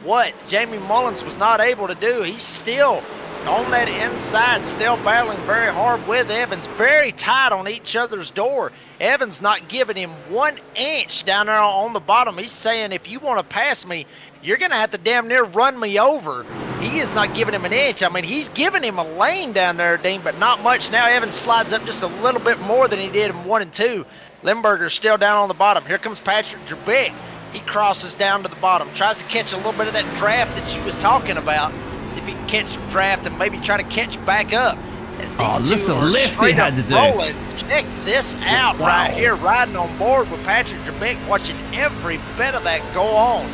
Speaker 2: what Jamie Mullins was not able to do. He's still on that inside, still battling very hard with Evans, very tight on each other's door. Evans not giving him 1 inch down there on the bottom. He's saying, if you want to pass me, you're going to have to damn near run me over. He is not giving him an inch. I mean, he's giving him a lane down there, Dean, but not much. Now Evans slides up just a little bit more than he did in 1 and 2. Limburger's still down on the bottom. Here comes Patrick Jerbick. He crosses down to the bottom, tries to catch a little bit of that draft that you was talking about. See if he can catch some draft and maybe try to catch back up. As these two are
Speaker 3: lift he had to do.
Speaker 2: Rolling. Check this out right here, riding on board with Patrick Jerbick, watching every bit of that go on.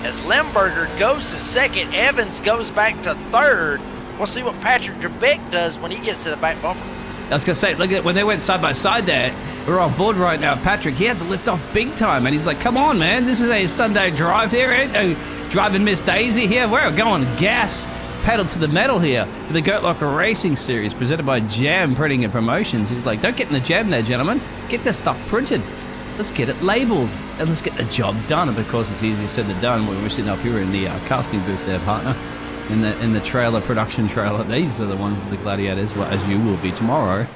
Speaker 2: As Limburger goes to second, Evans goes back to third. We'll see what Patrick Jerbick does when he gets to the back bumper.
Speaker 3: I was going to say, look at when they went side by side there. We're on board right now. Patrick, he had to lift off big time, and he's like, come on, man. This is a Sunday drive here. Ain't no driving Miss Daisy here. We're going gas pedal to the metal here for the Goat Locker Racing Series presented by Jam Printing and Promotions. He's like, don't get in the jam there, gentlemen. Get this stuff printed. Let's get it labeled, and let's get the job done. And of course, it's easier said than done. We're sitting up here in the casting booth there, partner, in the trailer, production trailer. These are the ones that the Gladiators, well, as you will be tomorrow,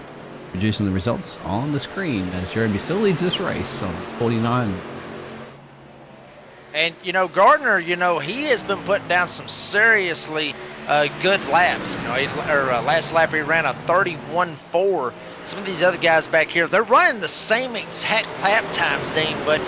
Speaker 3: producing the results on the screen as Jeremy still leads this race on 49.
Speaker 2: And, Gardner, he has been putting down some seriously good laps. Last lap he ran a 31.4. Some of these other guys back here, they're running the same exact lap times, Dean, but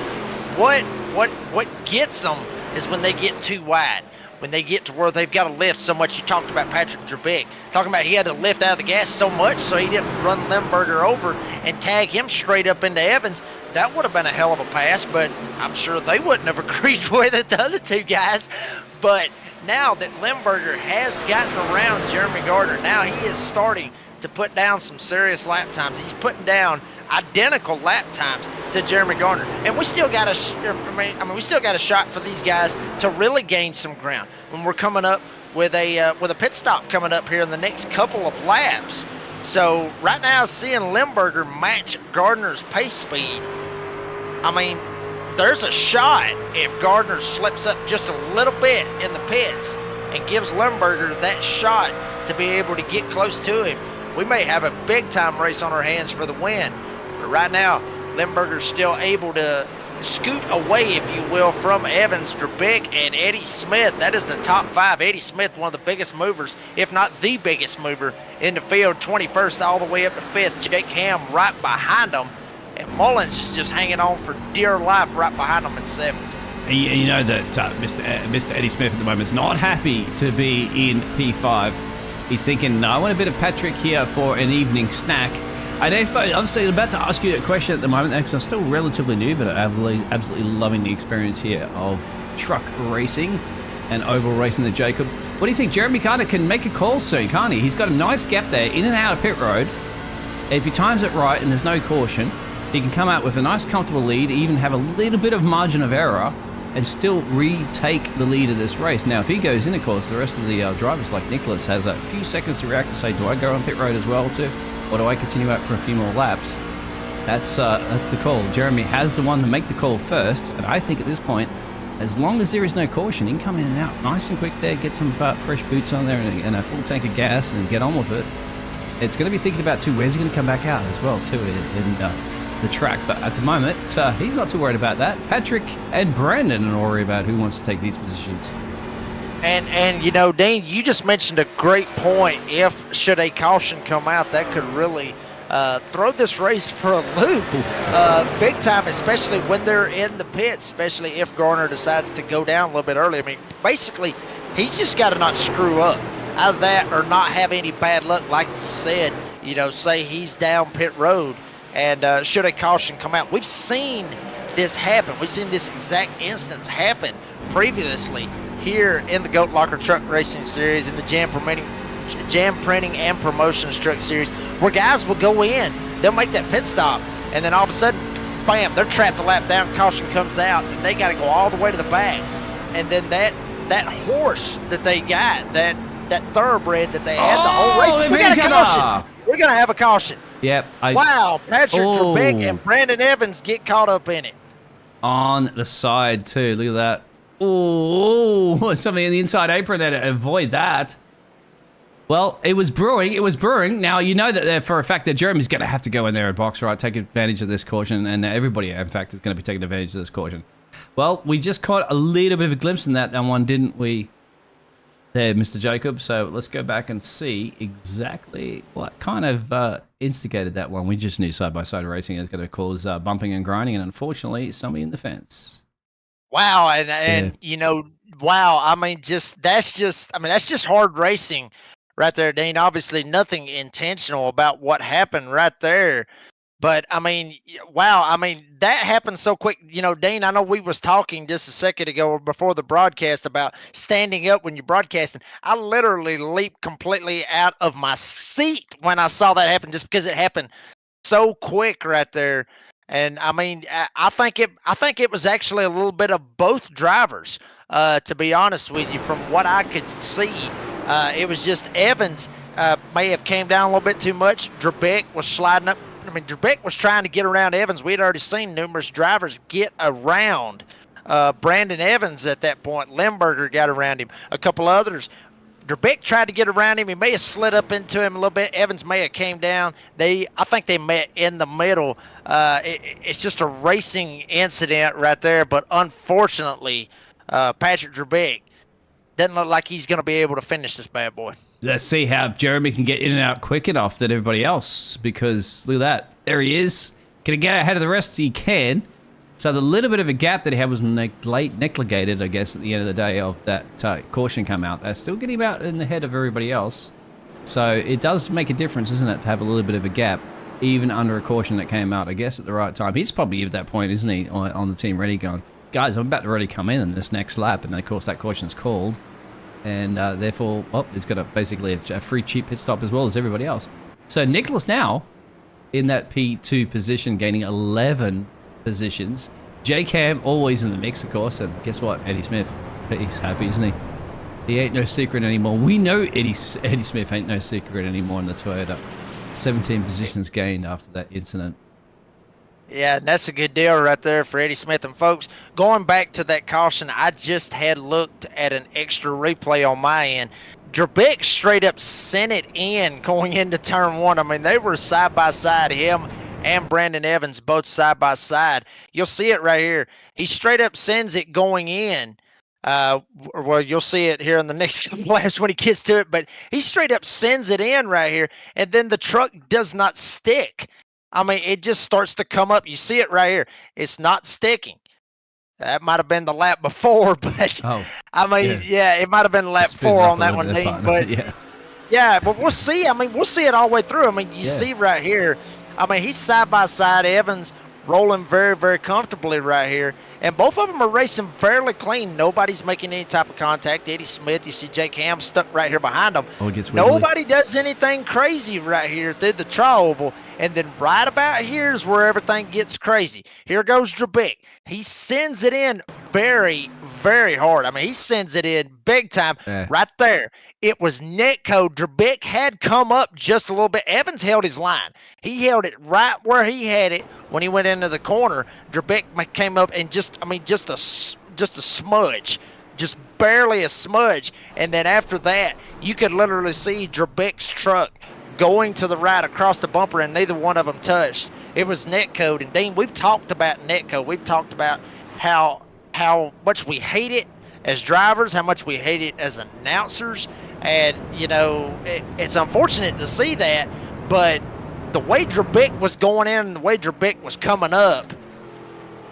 Speaker 2: what gets them is when they get too wide. When they get to where they've got to lift so much. You talked about Patrick Jerbick. Talking about he had to lift out of the gas so much so he didn't run Limburger over and tag him straight up into Evans. That would have been a hell of a pass, but I'm sure they wouldn't have agreed with it, the other two guys. But now that Limburger has gotten around Jeremy Gardner, now he is starting to put down some serious lap times. He's putting down identical lap times to Jeremy Gardner, and we still got we still got a shot for these guys to really gain some ground when we're coming up with a pit stop coming up here in the next couple of laps. So right now, seeing Limburger match Gardner's pace speed, there's a shot if Gardner slips up just a little bit in the pits and gives Limburger that shot to be able to get close to him. We may have a big time race on our hands for the win. But right now, Limburger's still able to scoot away, if you will, from Evans, Drabik, and Eddie Smith. That is the top 5. Eddie Smith, one of the biggest movers, if not the biggest mover in the field, 21st all the way up to 5th. Jake Ham right behind him, and Mullins is just hanging on for dear life right behind him in 7th.
Speaker 3: You know that Mr. Eddie Smith at the moment is not happy to be in P5. He's thinking, no, I want a bit of Patrick here for an evening snack. And if obviously I'm about to ask you that question at the moment, because I'm still relatively new, but I'm absolutely loving the experience here of truck racing and oval racing the Jacob. What do you think? Jeremy Carter can make a call soon, can't he? He's got a nice gap there, in and out of pit road. If he times it right and there's no caution, he can come out with a nice comfortable lead, even have a little bit of margin of error, and still retake the lead of this race. Now, if he goes in, of course, the rest of the drivers like Nicholas has a few seconds to react and say, do I go on pit road as well too? Or do I continue out for a few more laps? That's the call. Jeremy has the one to make the call first, and I think at this point, as long as there is no caution, he can come in and out nice and quick there, get some fresh boots on there and a full tank of gas and get on with it. It's going to be thinking about too, where's he going to come back out as well too in the track, but at the moment, he's not too worried about that. Patrick and Brandon are worried about who wants to take these positions.
Speaker 2: And you know, Dean, you just mentioned a great point. If should a caution come out, that could really throw this race for a loop big time, especially when they're in the pits, especially if Garner decides to go down a little bit early. I mean, basically, he's just got to not screw up out of that or not have any bad luck, like you said, you know, say he's down pit road and should a caution come out. We've seen this happen. We've seen this exact instance happen previously here in the Goat Locker Truck Racing Series, in the Jam Printing and Promotions Truck Series, where guys will go in, they'll make that pit stop, and then all of a sudden, bam, they're trapped a lap down, caution comes out, and they got to go all the way to the back. And then that horse that they got, that thoroughbred that they had the whole race, we got a caution. We're going to have a caution.
Speaker 3: Yep.
Speaker 2: Wow, Patrick Trebek and Brandon Evans get caught up in it. On
Speaker 3: the side, too. Look at that. Oh, something in the inside apron there to avoid that. Well, it was brewing. It was brewing. Now, you know that for a fact that Jeremy's going to have to go in there and box, right? Take advantage of this caution. And everybody, in fact, is going to be taking advantage of this caution. Well, we just caught a little bit of a glimpse in that one, didn't we? There, Mr. Jacob. So let's go back and see exactly what kind of instigated that one. We just knew side-by-side racing is going to cause bumping and grinding, and unfortunately, somebody in the fence.
Speaker 2: Wow, and you know, wow. I mean, that's just hard racing, right there, Dean. Obviously, nothing intentional about what happened right there. But I mean, wow. I mean, that happened so quick. You know, Dean, I know we was talking just a second ago before the broadcast about standing up when you're broadcasting. I literally leaped completely out of my seat when I saw that happen, just because it happened so quick right there. And I mean, I think it was actually a little bit of both drivers, to be honest with you, from what I could see. It was just Evans may have came down a little bit too much. Trebek was sliding up. I mean, Trebek was trying to get around Evans. We had already seen numerous drivers get around Brandon Evans at that point. Limburger got around him. A couple others. Trebek tried to get around him. He may have slid up into him a little bit. Evans may have came down. I think they met in the middle. It's just a racing incident right there. But unfortunately, Patrick Trebek doesn't look like he's going to be able to finish this bad boy.
Speaker 3: Let's see how Jeremy can get in and out quick enough than everybody else, because look at that. There he is. Can he get ahead of the rest? He can. So the little bit of a gap that he had was neglected, I guess, at the end of the day of that caution come out. They're still getting him out in the head of everybody else. So it does make a difference, isn't it, to have a little bit of a gap, even under a caution that came out, I guess, at the right time. He's probably at that point, isn't he, on the team ready going, guys, I'm about to ready come in this next lap. And, of course, that caution's called. And therefore, well, he's got basically a free cheap pit stop as well as everybody else. So Nicholas now in that P2 position, gaining 11 positions. Jake Ham always in the mix, of course. And guess what? Eddie Smith, he's happy, isn't he? He ain't no secret anymore. We know Eddie Smith ain't no secret anymore in the Toyota. 17 positions gained after that incident.
Speaker 2: Yeah, and that's a good deal right there for Eddie Smith. And folks, going back to that caution, I just had looked at an extra replay on my end. Trebek straight up sent it in going into turn one. I mean, they were side by side, him and Brandon Evans both side by side. You'll see it right here. He straight up sends it going in. Well, you'll see it here in the next couple laps when he gets to it, but he straight up sends it in right here, and then the truck does not stick. I mean, it just starts to come up. You see it right here. It's not sticking. That might have been the lap before, but I mean, yeah, it might have been lap 4 on that one, Dean. But yeah, but we'll see. I mean, we'll see it all the way through. I mean, you see right here. I mean, he's side by side. Evans rolling very, very comfortably right here. And both of them are racing fairly clean. Nobody's making any type of contact. Eddie Smith, you see Jake Ham stuck right here behind him. Nobody does anything crazy right here through the tri-oval. And then right about here is where everything gets crazy. Here goes Drabick. He sends it in very, very hard. I mean, he sends it in big time right there. It was netcode. Drabick had come up just a little bit. Evans held his line. He held it right where he had it when he went into the corner. Drabick came up and just a smudge, just barely a smudge. And then after that, you could literally see Drabick's truck going to the right across the bumper, and neither one of them touched. It was netcode. And Dean, we've talked about netcode. We've talked about how much we hate it as drivers, how much we hate it as announcers. And, you know, it's unfortunate to see that, but the way Drabick was going in and the way Drabick was coming up,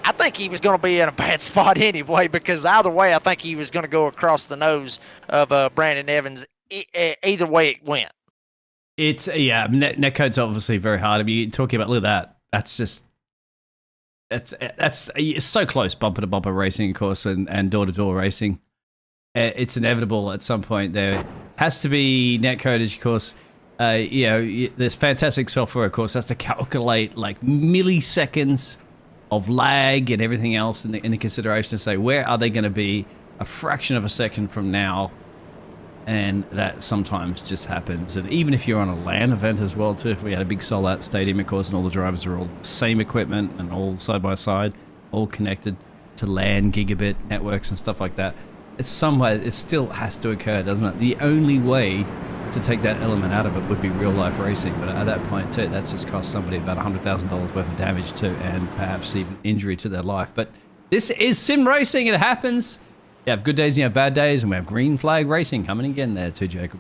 Speaker 2: I think he was going to be in a bad spot anyway, because either way, I think he was going to go across the nose of Brandon Evans. Either way it went.
Speaker 3: It's, netcode's obviously very hard. I mean, you're talking about, look at that. That's just, that's so close, bumper to bumper racing, of course, and door to door racing. It's inevitable at some point. There has to be netcode, of course. There's fantastic software, of course, has to calculate like milliseconds of lag and everything else in consideration to say where are they going to be a fraction of a second from now. And that sometimes just happens. And even if you're on a LAN event as well, too, if we had a big sold-out stadium, of course, and all the drivers are all same equipment and all side-by-side, all connected to LAN, gigabit networks and stuff like that, it's somewhere, it still has to occur, doesn't it? The only way to take that element out of it would be real-life racing. But at that point, too, that's just cost somebody about $100,000 worth of damage, too, and perhaps even injury to their life. But this is sim racing. It happens. You have good days and you have bad days, and we have green flag racing coming again there too, Jacob.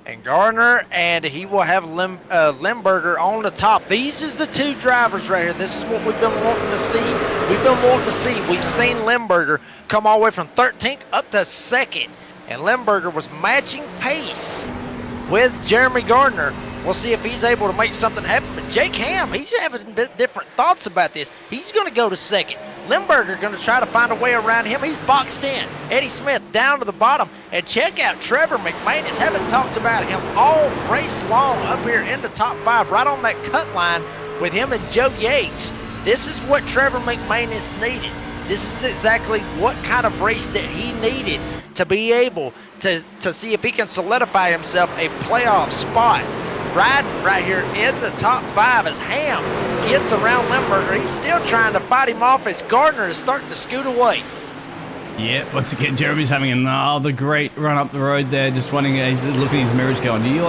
Speaker 2: And Gardner, and he will have Limburger on the top. These is the two drivers right here. This is what we've been wanting to see. We've seen Limburger come all the way from 13th up to 2nd. And Limburger was matching pace with Jeremy Gardner. We'll see if he's able to make something happen. But Jake Ham, he's having different thoughts about this. He's going to go to 2nd. Limburger going to try to find a way around him. He's boxed in. Eddie Smith down to the bottom. And check out Trevor McManus. Haven't talked about him all race long up here in the top 5, right on that cut line with him and Joe Yates. This is what Trevor McManus needed. This is exactly what kind of race that he needed to be able to see if he can solidify himself a playoff spot. Riding right here in the top 5 as Ham gets around Limburger. He's still trying to fight him off as Gardner is starting to scoot away.
Speaker 3: Yeah, once again, Jeremy's having another great run up the road there, just wanting to look at his mirrors going, you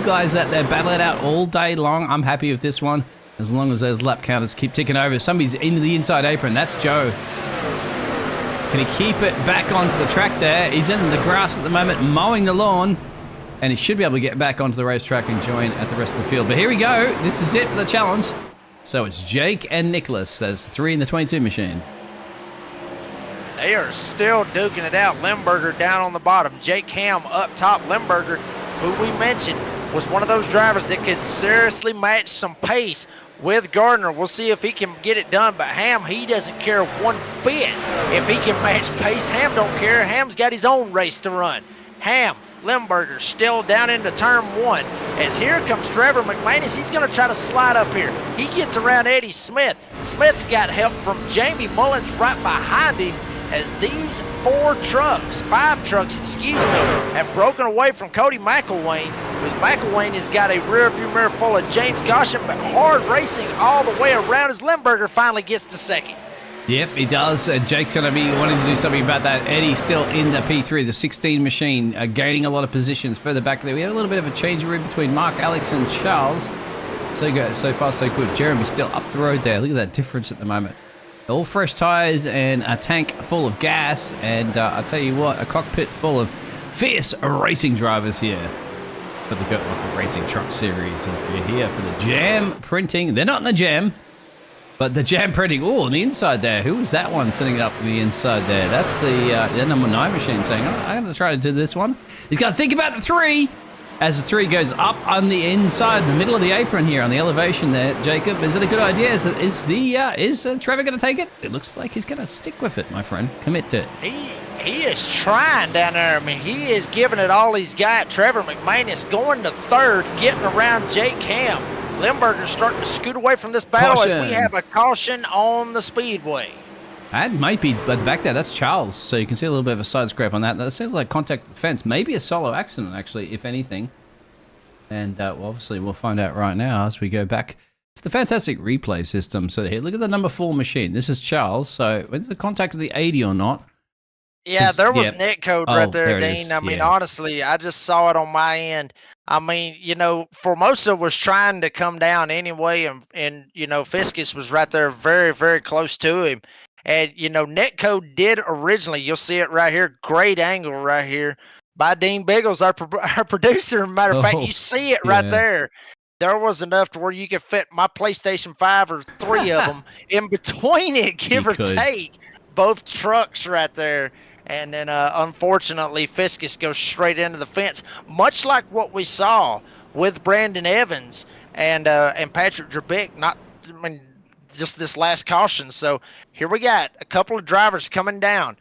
Speaker 3: guys out there battle it out all day long. I'm happy with this one, as long as those lap counters keep ticking over. Somebody's into the inside apron. That's Joe. Can he keep it back onto the track there? He's in the grass at the moment, mowing the lawn. And he should be able to get back onto the racetrack and join at the rest of the field. But here we go. This is it for the challenge. So it's Jake and Nicholas. That's 3 in the 22 machine.
Speaker 2: They are still duking it out. Limburger down on the bottom. Jake Ham up top. Limburger, who we mentioned, was one of those drivers that could seriously match some pace with Gardner. We'll see if he can get it done. But Ham, he doesn't care one bit if he can match pace. Ham don't care. Ham's got his own race to run. Ham, Limburger still down into turn 1. As here comes Trevor McManus. He's going to try to slide up here. He gets around Eddie Smith. Smith's got help from Jamie Mullins right behind him as these 5 trucks, have broken away from Cody McElwain, because McElwain has got a rearview mirror full of James Gosham, but hard racing all the way around as Limburger finally gets to 2nd.
Speaker 3: Yep, he does. Jake's going to be wanting to do something about that. Eddie's still in the P3, the 16 machine, gaining a lot of positions further back there. We had a little bit of a change room between Mark, Alex, and Charles. So far, so good. Jeremy's still up the road there. Look at that difference at the moment. All fresh tires and a tank full of gas. And I'll tell you what, a cockpit full of fierce racing drivers here for the Goat Locker Racing Truck Series. We're here for the Jam Printing. They're not in the Jam, but the Jam Printing. Oh, on the inside there. Who was that one sitting up on the inside there? That's the number 9 machine saying, I'm going to try to do this one. He's got to think about the 3. As the 3 goes up on the inside, the middle of the apron here on the elevation there, Jacob, is it a good idea? Is Trevor going to take it? It looks like he's going to stick with it, my friend. Commit to it.
Speaker 2: He is trying down there. I mean, he is giving it all he's got. Trevor McManus going to third, getting around Jake Ham. Limburger's starting to scoot away from this battle as we have a caution on the speedway.
Speaker 3: That might be, but back there, that's Charles. So you can see a little bit of a side scrape on that. That sounds like contact with the fence. Maybe a solo accident, actually, if anything. And well, obviously, we'll find out right now as we go back to the fantastic replay system. So here, look at the number 4 machine. This is Charles. So is the contact of the 80 or not?
Speaker 2: Yeah, there was net code right there, Dean.
Speaker 3: Is.
Speaker 2: I mean, honestly, I just saw it on my end. I mean, Formosa was trying to come down anyway, and Fiscus was right there very, very close to him. And, netcode did originally, you'll see it right here, great angle right here by Dean Biggles, our producer. Matter of fact, you see it right there. There was enough to where you could fit my PlayStation 5 or 3 of them in between it, give or take, both trucks right there. And then, unfortunately, Fiscus goes straight into the fence, much like what we saw with Brandon Evans and Patrick Drabick. Just this last caution. So here we got a couple of drivers coming down,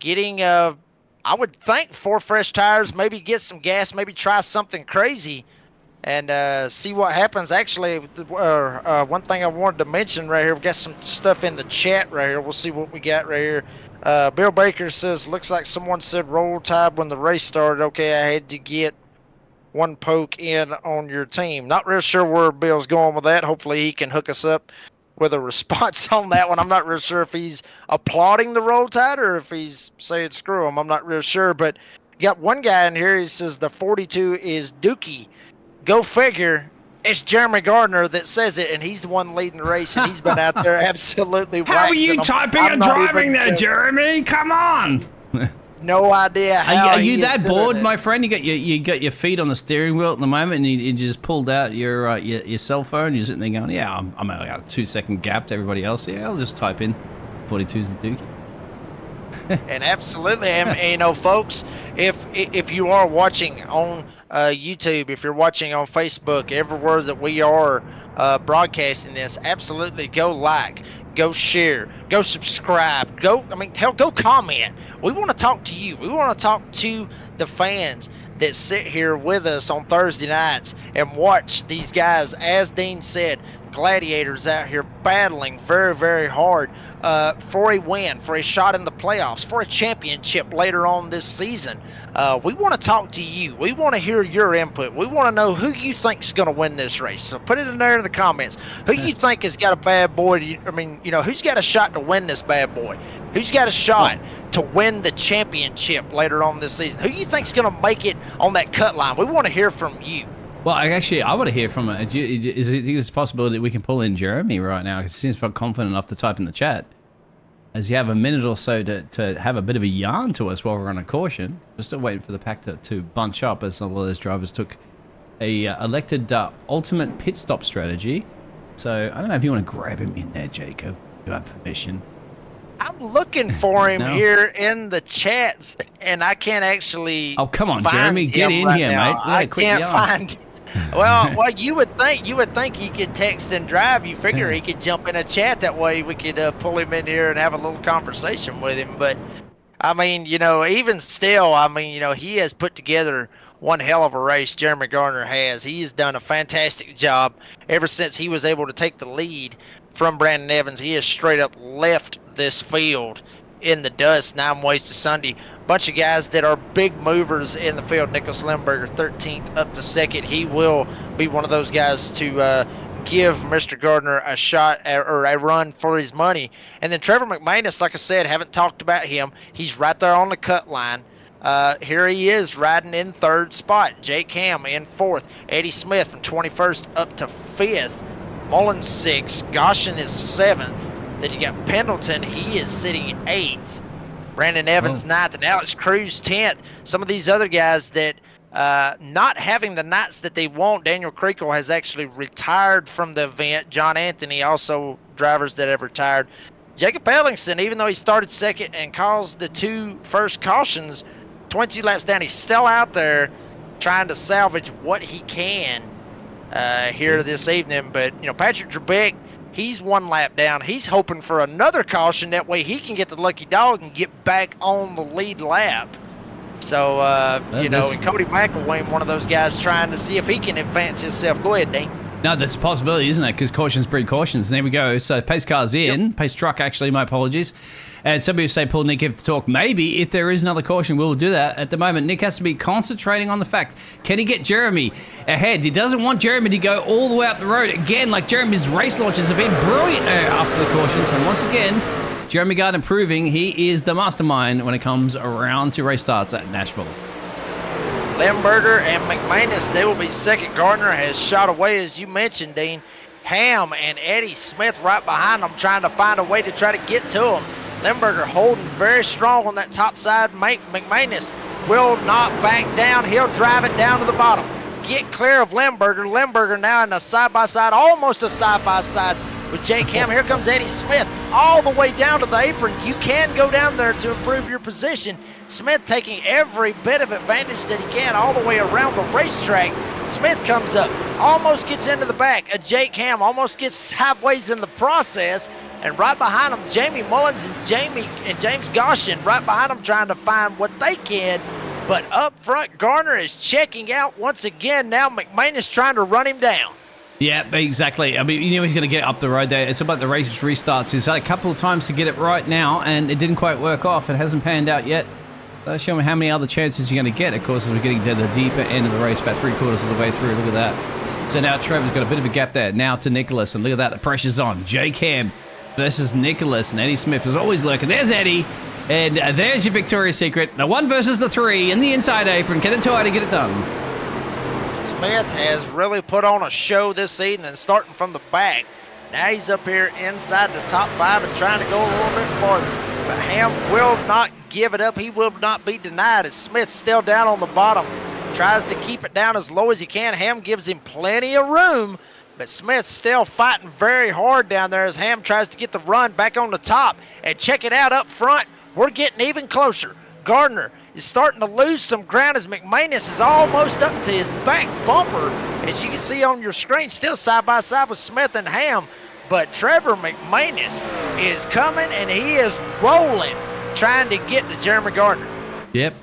Speaker 2: getting, I would think, 4 fresh tires, maybe get some gas, maybe try something crazy, and see what happens. Actually, one thing I wanted to mention right here, we got some stuff in the chat right here. We'll see what we got right here. Bill Baker says, looks like someone said roll tide when the race started. Okay, I had to get one poke in on your team. Not real sure where Bill's going with that. Hopefully he can hook us up with a response on that one. I'm not real sure if he's applauding the roll tide or if he's saying screw him. I'm not real sure, but you got one guy in here. He says the 42 is Dookie. Go figure. It's Jeremy Gardner that says it, and he's the one leading the race, and he's been out there absolutely waxing.
Speaker 3: How are you typing and driving there, Jeremy? Come on.
Speaker 2: No idea how.
Speaker 3: Are you that bored, my friend? You got your feet on the steering wheel at the moment, and you just pulled out your cell phone. You're sitting there going, "Yeah, I'm only got a 2-second gap to everybody else. Yeah, I'll just type in 42's the Dookie."
Speaker 2: And absolutely, and folks, if you are watching on YouTube, if you're watching on Facebook, everywhere that we are broadcasting this, absolutely go like, go share, go subscribe, go comment. We want to talk to you. We want to talk to the fans that sit here with us on Thursday nights and watch these guys, as Dean said, gladiators out here battling very, very hard for a win, for a shot in the playoffs, for a championship later on this season. We want to talk to you. We want to hear your input. We want to know who you think is going to win this race. So put it in there in the comments. Who you think has got a bad boy? Who's got a shot to win this bad boy? Who's got a shot to win the championship later on this season? Who you think's going to make it on that cut line? We want to hear from you.
Speaker 3: Well, I want to hear from it. Is it a possibility that we can pull in Jeremy right now? He seems confident enough to type in the chat. As you have a minute or so to have a bit of a yarn to us while we're on a caution. Just still waiting for the pack to bunch up as some of those drivers took a elected ultimate pit stop strategy. So I don't know if you want to grab him in there, Jacob. You have permission.
Speaker 2: I'm looking for him here in the chats, and I can't actually.
Speaker 3: Oh, come on, Jeremy, get in here, mate.
Speaker 2: I can't find. Well, you would think he could text and drive. You figure he could jump in a chat. That way we could pull him in here and have a little conversation with him. But even still, he has put together one hell of a race. Jeremy Gardner has. He has done a fantastic job ever since he was able to take the lead from Brandon Evans. He has straight up left this field in the dust 9 ways to Sunday. Bunch of guys that are big movers in the field. Nicholas Limburger 13th up to 2nd. He will be one of those guys to give Mr. Gardner a shot or a run for his money. And then Trevor McManus, like I said, haven't talked about him. He's right there on the cut line. Here he is riding in third spot. Jake Ham in fourth. Eddie Smith from 21st up to fifth. Mullins sixth. Goshen is seventh. Then you got Pendleton. He is sitting eighth. Brandon Evans ninth, and Alex Cruz 10th. Some of these other guys that not having the nights that they want. Daniel Creekle has actually retired from the event. John Anthony, also drivers that have retired. Jacob Ellingson, even though he started second and caused the two first cautions, 22 laps down, he's still out there trying to salvage what he can here this evening. But, Patrick Trebek, he's one lap down. He's hoping for another caution. That way he can get the lucky dog and get back on the lead lap. So, and Cody McElwain, one of those guys trying to see if he can advance himself. Go ahead, Dean.
Speaker 3: No, that's a possibility, isn't it? Because cautions breed cautions. And there we go. So pace car's in. Yep. Pace truck, actually, my apologies. And some people say, Paul, Nick, have to talk. Maybe if there is another caution, we'll do that. At the moment, Nick has to be concentrating on the fact, can he get Jeremy ahead? He doesn't want Jeremy to go all the way up the road. Again, like Jeremy's race launches have been brilliant after the cautions. And once again, Jeremy Gardner proving he is the mastermind when it comes around to race starts at Nashville.
Speaker 2: Limburger and McManus, they will be second. Gardner has shot away, as you mentioned, Dean. Ham and Eddie Smith right behind them, trying to find a way to try to get to him. Limburger holding very strong on that top side. McManus will not back down. He'll drive it down to the bottom. Get clear of Limburger. Limburger now in a side-by-side, almost a side-by-side with Jake Ham. Here comes Eddie Smith all the way down to the apron. You can go down there to improve your position. Smith taking every bit of advantage that he can all the way around the racetrack. Smith comes up, almost gets into the back. Jake Ham almost gets sideways in the process. And right behind him, Jamie Mullins and James Goshen right behind him trying to find what they can. But up front, Garner is checking out once again. Now McManus trying to run him down.
Speaker 3: Yeah, exactly. I mean, he's going to get up the road there. It's about the race restarts. He's had a couple of times to get it right now, and it didn't quite work off. It hasn't panned out yet. Let's show him how many other chances you're going to get. Of course, as we're getting to the deeper end of the race, about 3/4 of the way through. Look at that. So now Trevor's got a bit of a gap there. Now to Nicholas, and look at that. The pressure's on. Jake Ham versus Nicholas, and Eddie Smith is always lurking. There's Eddie, and there's your Victoria's Secret. The 1 versus the 3 in the inside apron. Can it try to get it done?
Speaker 2: Smith has really put on a show this evening, starting from the back. Now he's up here inside the top 5 and trying to go a little bit farther. But Ham will not give it up. He will not be denied as Smith's still down on the bottom. Tries to keep it down as low as he can. Ham gives him plenty of room, but Smith's still fighting very hard down there as Ham tries to get the run back on the top. And check it out up front. We're getting even closer. Gardner is starting to lose some ground as McManus is almost up to his back bumper. As you can see on your screen, still side by side with Smith and Ham. But Trevor McManus is coming and he is rolling, trying to get to Jeremy Gardner.
Speaker 3: Yep.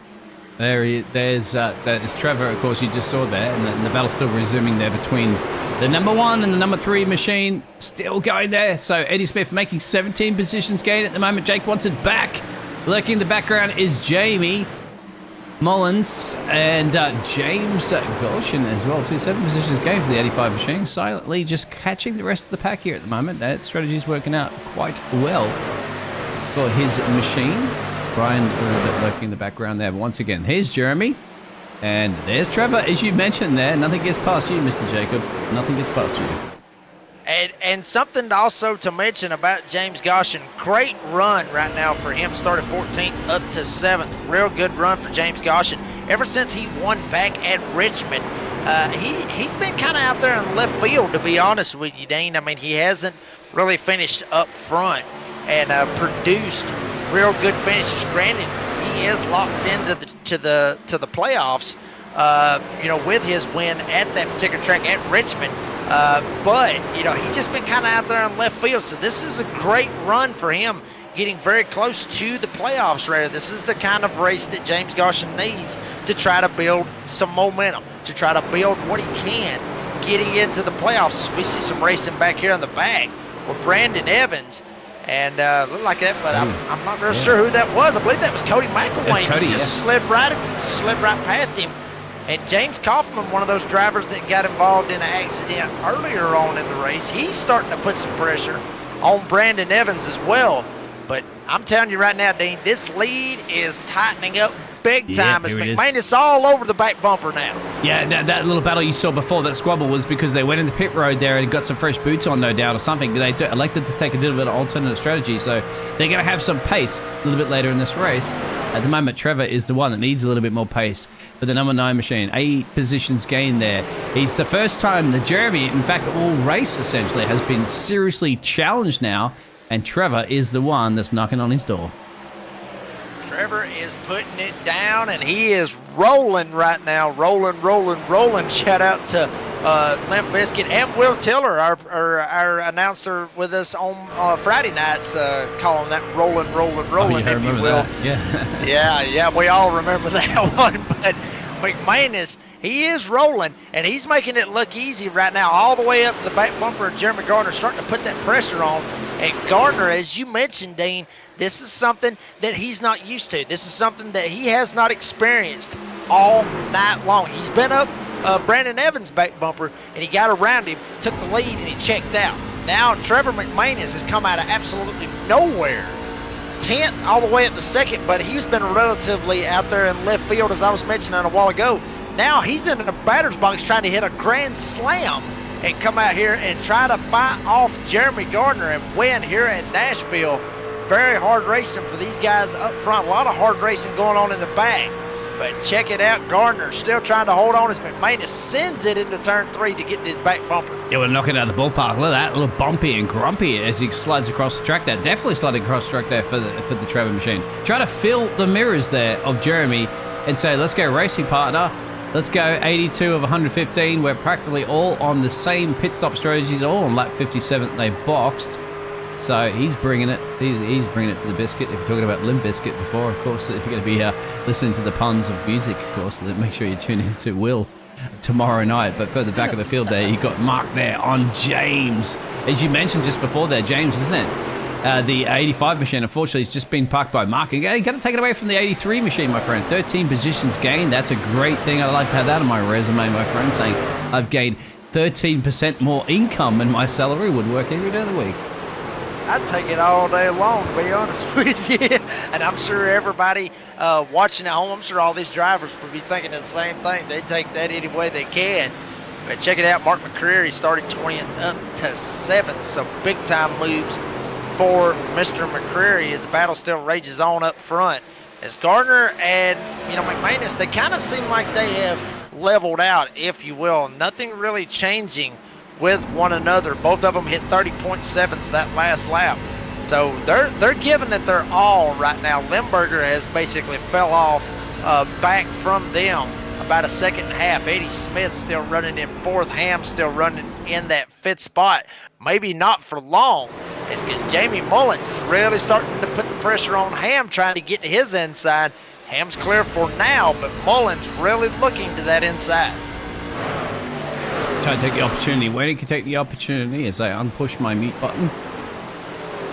Speaker 3: There's Trevor, of course, you just saw there, and the battle's still resuming there between the number 1 and the number 3 machine. Still going there. So Eddie Smith making 17 positions gain at the moment. Jake wants it back. Lurking in the background is Jamie Mullins and James Goshen as well. 7 positions gained for the 85 machine. Silently just catching the rest of the pack here at the moment. That strategy's working out quite well for his machine. Brian a little bit lurking in the background there. But once again, here's Jeremy. And there's Trevor, as you mentioned there. Nothing gets past you, Mr. Jacob. Nothing gets past you.
Speaker 2: And something also to mention about James Goshen, great run right now for him. Started 14th up to 7th. Real good run for James Goshen. Ever since he won back at Richmond, he's been kind of out there in left field, to be honest with you, Dean. I mean, he hasn't really finished up front and produced real good finishes. Granted, he is locked into the playoffs, with his win at that particular track at Richmond. But he's just been kind of out there in left field. So this is a great run for him, getting very close to the playoffs. Rather, this is the kind of race that James Goshen needs to try to build some momentum, to try to build what he can getting into the playoffs. As we see some racing back here in the back with Brandon Evans. And looked like that, but I'm not real sure who that was. I believe that was Cody McElwain.
Speaker 3: Cody,
Speaker 2: he just slid right past him. And James Kaufman, one of those drivers that got involved in an accident earlier on in the race, he's starting to put some pressure on Brandon Evans as well. But I'm telling you right now, Dean, this lead is tightening up big time as
Speaker 3: here it is.
Speaker 2: McManus all over the back bumper now.
Speaker 3: Yeah, that little battle you saw before, that squabble, was because they went in the pit road there and got some fresh boots on, no doubt, or something. They elected to take a little bit of alternate strategy, so they're going to have some pace a little bit later in this race. At the moment, Trevor is the one that needs a little bit more pace for the number 9 machine. 8 positions gained there. He's the first time that Jeremy, in fact, all race essentially, has been seriously challenged now, and Trevor is the one that's knocking on his door.
Speaker 2: Trevor is putting it down, and he is rolling right now. Rolling. Shout out to Limp Bizkit and Will Tiller, our announcer with us on Friday nights, calling that rolling, if you will.
Speaker 3: That. Yeah.
Speaker 2: Yeah, we all remember that one. But McManus, he is rolling, and he's making it look easy right now, all the way up to the back bumper of Jeremy Gardner, starting to put that pressure on. And Gardner, as you mentioned, Dean, this is something that he's not used to. This is something that he has not experienced all night long. He's been up Brandon Evans' back bumper, and he got around him, took the lead, and he checked out. Now Trevor McManus has come out of absolutely nowhere. 10th all the way up to 2nd, but he's been relatively out there in left field, as I was mentioning a while ago. Now he's in the batter's box trying to hit a grand slam and come out here and try to fight off Jeremy Gardner and win here at Nashville. Very hard racing for these guys up front. A lot of hard racing going on in the back. But check it out, Gardner still trying to hold on as McManus sends it into turn 3 to get his back bumper.
Speaker 3: Yeah, we're knocking out of the ballpark. Look at that, a little bumpy and grumpy as he slides across the track there. Definitely sliding across the track there for the Trevor machine. Try to fill the mirrors there of Jeremy and say, let's go racing partner. Let's go 82 of 115. We're practically all on the same pit stop strategies, all on lap 57 they boxed. So he's bringing it. He's bringing it to the biscuit. If you're talking about Limp Bizkit before, of course, if you're going to be listening to the puns of music, of course, make sure you tune in to Will tomorrow night. But further back of the field there, you got Mark there on James. As you mentioned just before there, James, isn't it? The 85 machine, unfortunately, has just been parked by Mark. You got to take it away from the 83 machine, my friend. 13 positions gained. That's a great thing. I'd like to have that on my resume, my friend, saying I've gained 13% more income and my salary would work every day of the week.
Speaker 2: I'd take it all day long, to be honest with you. And I'm sure everybody watching at home, I'm sure all these drivers would be thinking the same thing. They take that any way they can. But check it out, Mark McCreary started 20th up to 7th. So big time moves for Mr. McCreary as the battle still rages on up front. As Gardner and McManus, they kind of seem like they have leveled out, if you will. Nothing really changing with one another. Both of them hit 30.7s that last lap. So they're giving it their all right now. Limburger has basically fell off back from them about a second and a half. Eddie Smith still running in 4th. Ham still running in that 5th spot. Maybe not for long. It's because Jamie Mullins is really starting to put the pressure on Ham, trying to get to his inside. Ham's clear for now, but Mullins really looking to that inside.
Speaker 3: Try to take the opportunity. Waiting to take the opportunity as I unpush my mute button.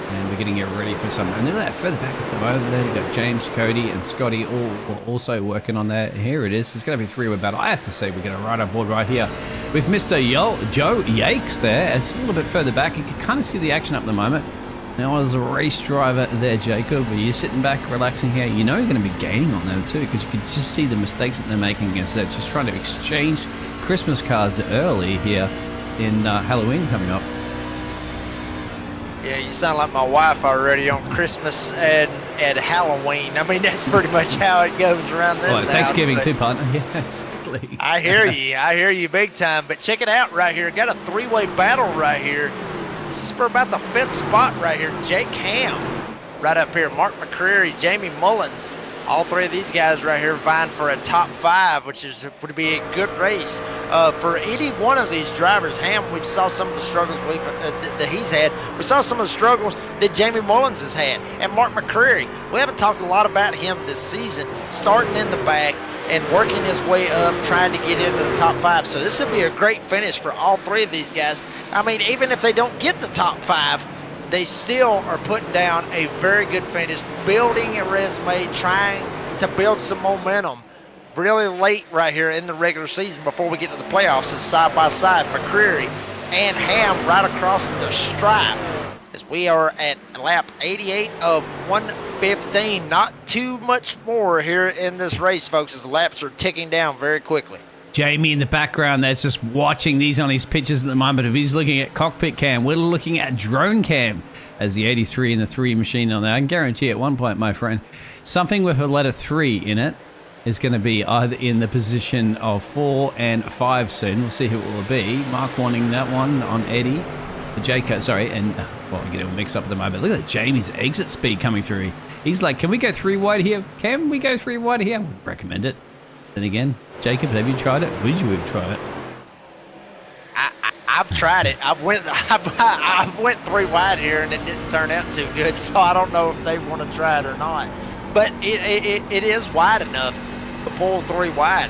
Speaker 3: And we're getting it ready for some. And then that further back at the moment there, you've got James, Cody, and Scotty all also working on that. Here it is. It's going to be 3-way battle. I have to say, we're going to ride on board right here with Mr. Joe Yakes there. It's a little bit further back. You can kind of see the action up at the moment. Now, as a race driver there, Jacob, are you sitting back, relaxing here? You know you're going to be gaining on them too, because you can just see the mistakes that they're making against that. Just trying to exchange Christmas cards early here in Halloween coming up.
Speaker 2: Yeah, you sound like my wife already on Christmas and Halloween. I mean, that's pretty much how it goes around this house.
Speaker 3: Thanksgiving too, partner. Yeah, exactly.
Speaker 2: I hear you big time. But check it out right here. Got a 3-way battle right here. This is for about the 5th spot right here. Jake Ham right up here. Mark McCreary, Jamie Mullins. All 3 of these guys right here vying for a top 5, which would be a good race. For any one of these drivers, Ham, we saw some of the struggles that he's had. We saw some of the struggles that Jamie Mullins has had. And Mark McCreary, we haven't talked a lot about him this season, starting in the back and working his way up, trying to get into the top 5. So this would be a great finish for all 3 of these guys. I mean, even if they don't get the top 5, they still are putting down a very good finish, building a resume, trying to build some momentum. Really late right here in the regular season before we get to the playoffs is side by side, McCreary and Ham right across the stripe. as we are at lap 88 of 115. Not too much more here in this race, folks, as the laps are ticking down very quickly.
Speaker 3: Jamie in the background that's just watching these on his pictures at the moment. If he's looking at cockpit cam, we're looking at drone cam as the 83 and the 3 machine on there. I can guarantee at one point, my friend, something with a letter 3 in it is going to be either in the position of 4 and 5 soon. We'll see who it will be. Mark wanting that one on Eddie. Jacob, sorry, and well, I get it all mixed up at the moment. Look at Jamie's exit speed coming through. He's like, can we go 3 wide here? Can we go 3 wide here? I would recommend it. Then again, Jacob, have you tried it? Would you have tried it?
Speaker 2: I've tried it. I've went 3 wide here, and it didn't turn out too good. So I don't know if they want to try it or not. But it is wide enough to pull 3 wide.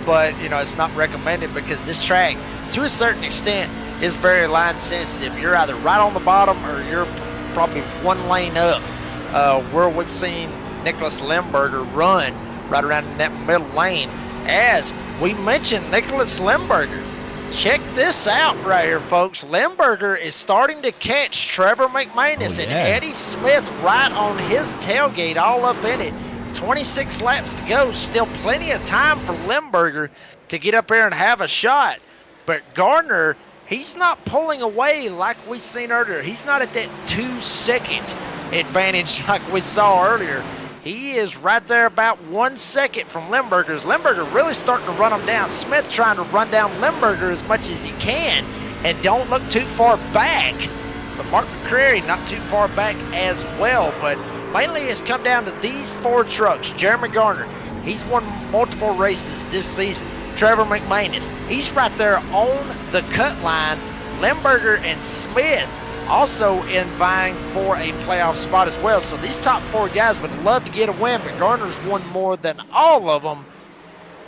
Speaker 2: But you know, it's not recommended because this track, to a certain extent, is very line sensitive. You're either right on the bottom or you're probably 1 lane up. Where we've seen Nicholas Limburger run right around in that middle lane. As we mentioned, Nicholas Limburger, check this out right here, folks. Limburger is starting to catch Trevor McManus and Eddie Smith right on his tailgate, all up in it. 26 laps to go. Still plenty of time for Limburger to get up there and have a shot. But Gardner, he's not pulling away like we seen earlier. He's not at that 2-second advantage like we saw earlier. He is right there about 1 second from Limburger's. Limburger really starting to run him down. Smith trying to run down Limburger as much as he can and don't look too far back. But Mark McCreary not too far back as well. But mainly it's come down to these 4 trucks. Jeremy Garner, he's won multiple races this season. Trevor McManus, he's right there on the cut line. Limburger and Smith also in vying for a playoff spot as well. So these top 4 guys would love to get a win, but Garner's won more than all of them.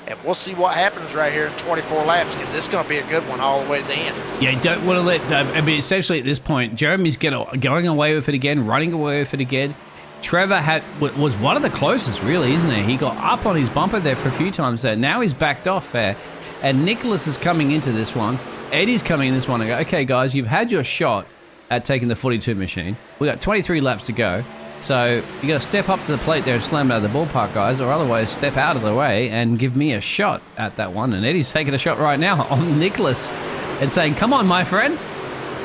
Speaker 2: And we'll see what happens right here in 24 laps, because it's going to be a good one all the way to the end.
Speaker 3: Yeah, you don't want to let, I mean, essentially at this point, Jeremy's going away with it again, running away with it again. Trevor was one of the closest, really, isn't he? He got up on his bumper there for a few times there. Now he's backed off there. And Nicholas is coming into this one. Eddie's coming in this one and go, okay, guys, you've had your shot at taking the 42 machine. We got 23 laps to go. So you got to step up to the plate there and slam it out of the ballpark, guys, or otherwise step out of the way and give me a shot at that one. And Eddie's taking a shot right now on Nicholas and saying, come on, my friend.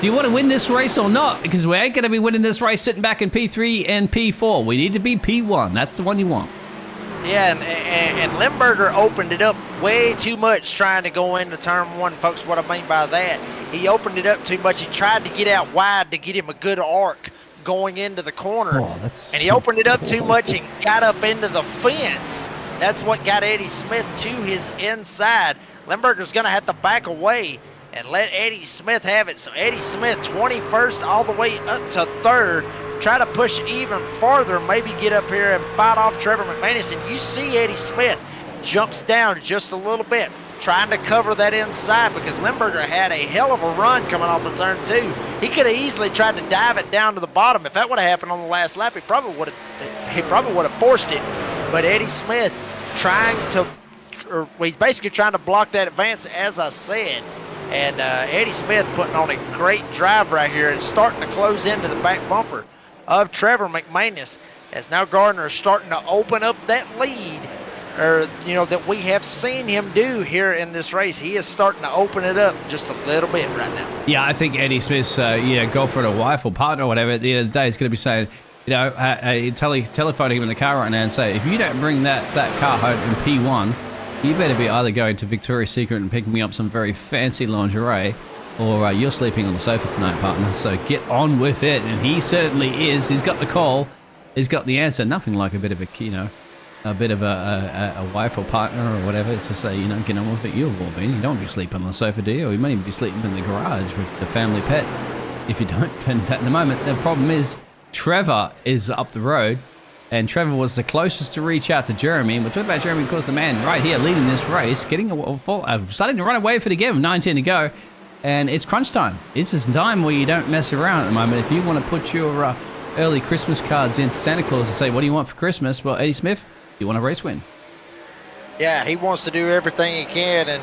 Speaker 3: Do you want to win this race or not? Because we ain't going to be winning this race sitting back in P3 and P4. We need to be P1. That's the one you want.
Speaker 2: Yeah, and Limburger opened it up way too much trying to go into turn 1, folks. What I mean by that, he opened it up too much. He tried to get out wide to get him a good arc going into the corner. And he opened it up too much and got up into the fence. That's what got Eddie Smith to his inside. Limburger's going to have to back away and let Eddie Smith have it. So Eddie Smith, 21st all the way up to 3rd. Try to push even farther, maybe get up here and fight off Trevor McManus. And you see Eddie Smith jumps down just a little bit, trying to cover that inside, because Limburger had a hell of a run coming off of turn 2. He could have easily tried to dive it down to the bottom. If that would have happened on the last lap, he probably would have forced it. But Eddie Smith he's basically trying to block that advance, as I said. And Eddie Smith putting on a great drive right here and starting to close into the back bumper of Trevor McManus, as now Gardner is starting to open up that lead, that we have seen him do here in this race. He is starting to open it up just a little bit right now.
Speaker 3: Yeah, I think Eddie Smith's girlfriend or wife or partner or whatever at the end of the day is going to be saying, telephoning him in the car right now and say, if you don't bring that car home in P1, you better be either going to Victoria's Secret and picking me up some very fancy lingerie, or you're sleeping on the sofa tonight, partner. So get on with it. And he certainly is. He's got the call. He's got the answer. Nothing like a bit of a wife or partner or whatever to say, get on with it. You don't want to be sleeping on the sofa, do you? Or you may even be sleeping in the garage with the family pet. If you don't, and at the moment, the problem is Trevor is up the road. And Trevor was the closest to reach out to Jeremy. And we're talking about Jeremy because the man right here leading this race, starting to run away for it again with 19 to go. And it's crunch time. This is time where you don't mess around at the moment. If you want to put your early Christmas cards into Santa Claus and say, what do you want for Christmas? Well, Eddie Smith, you want a race win.
Speaker 2: Yeah, he wants to do everything he can and,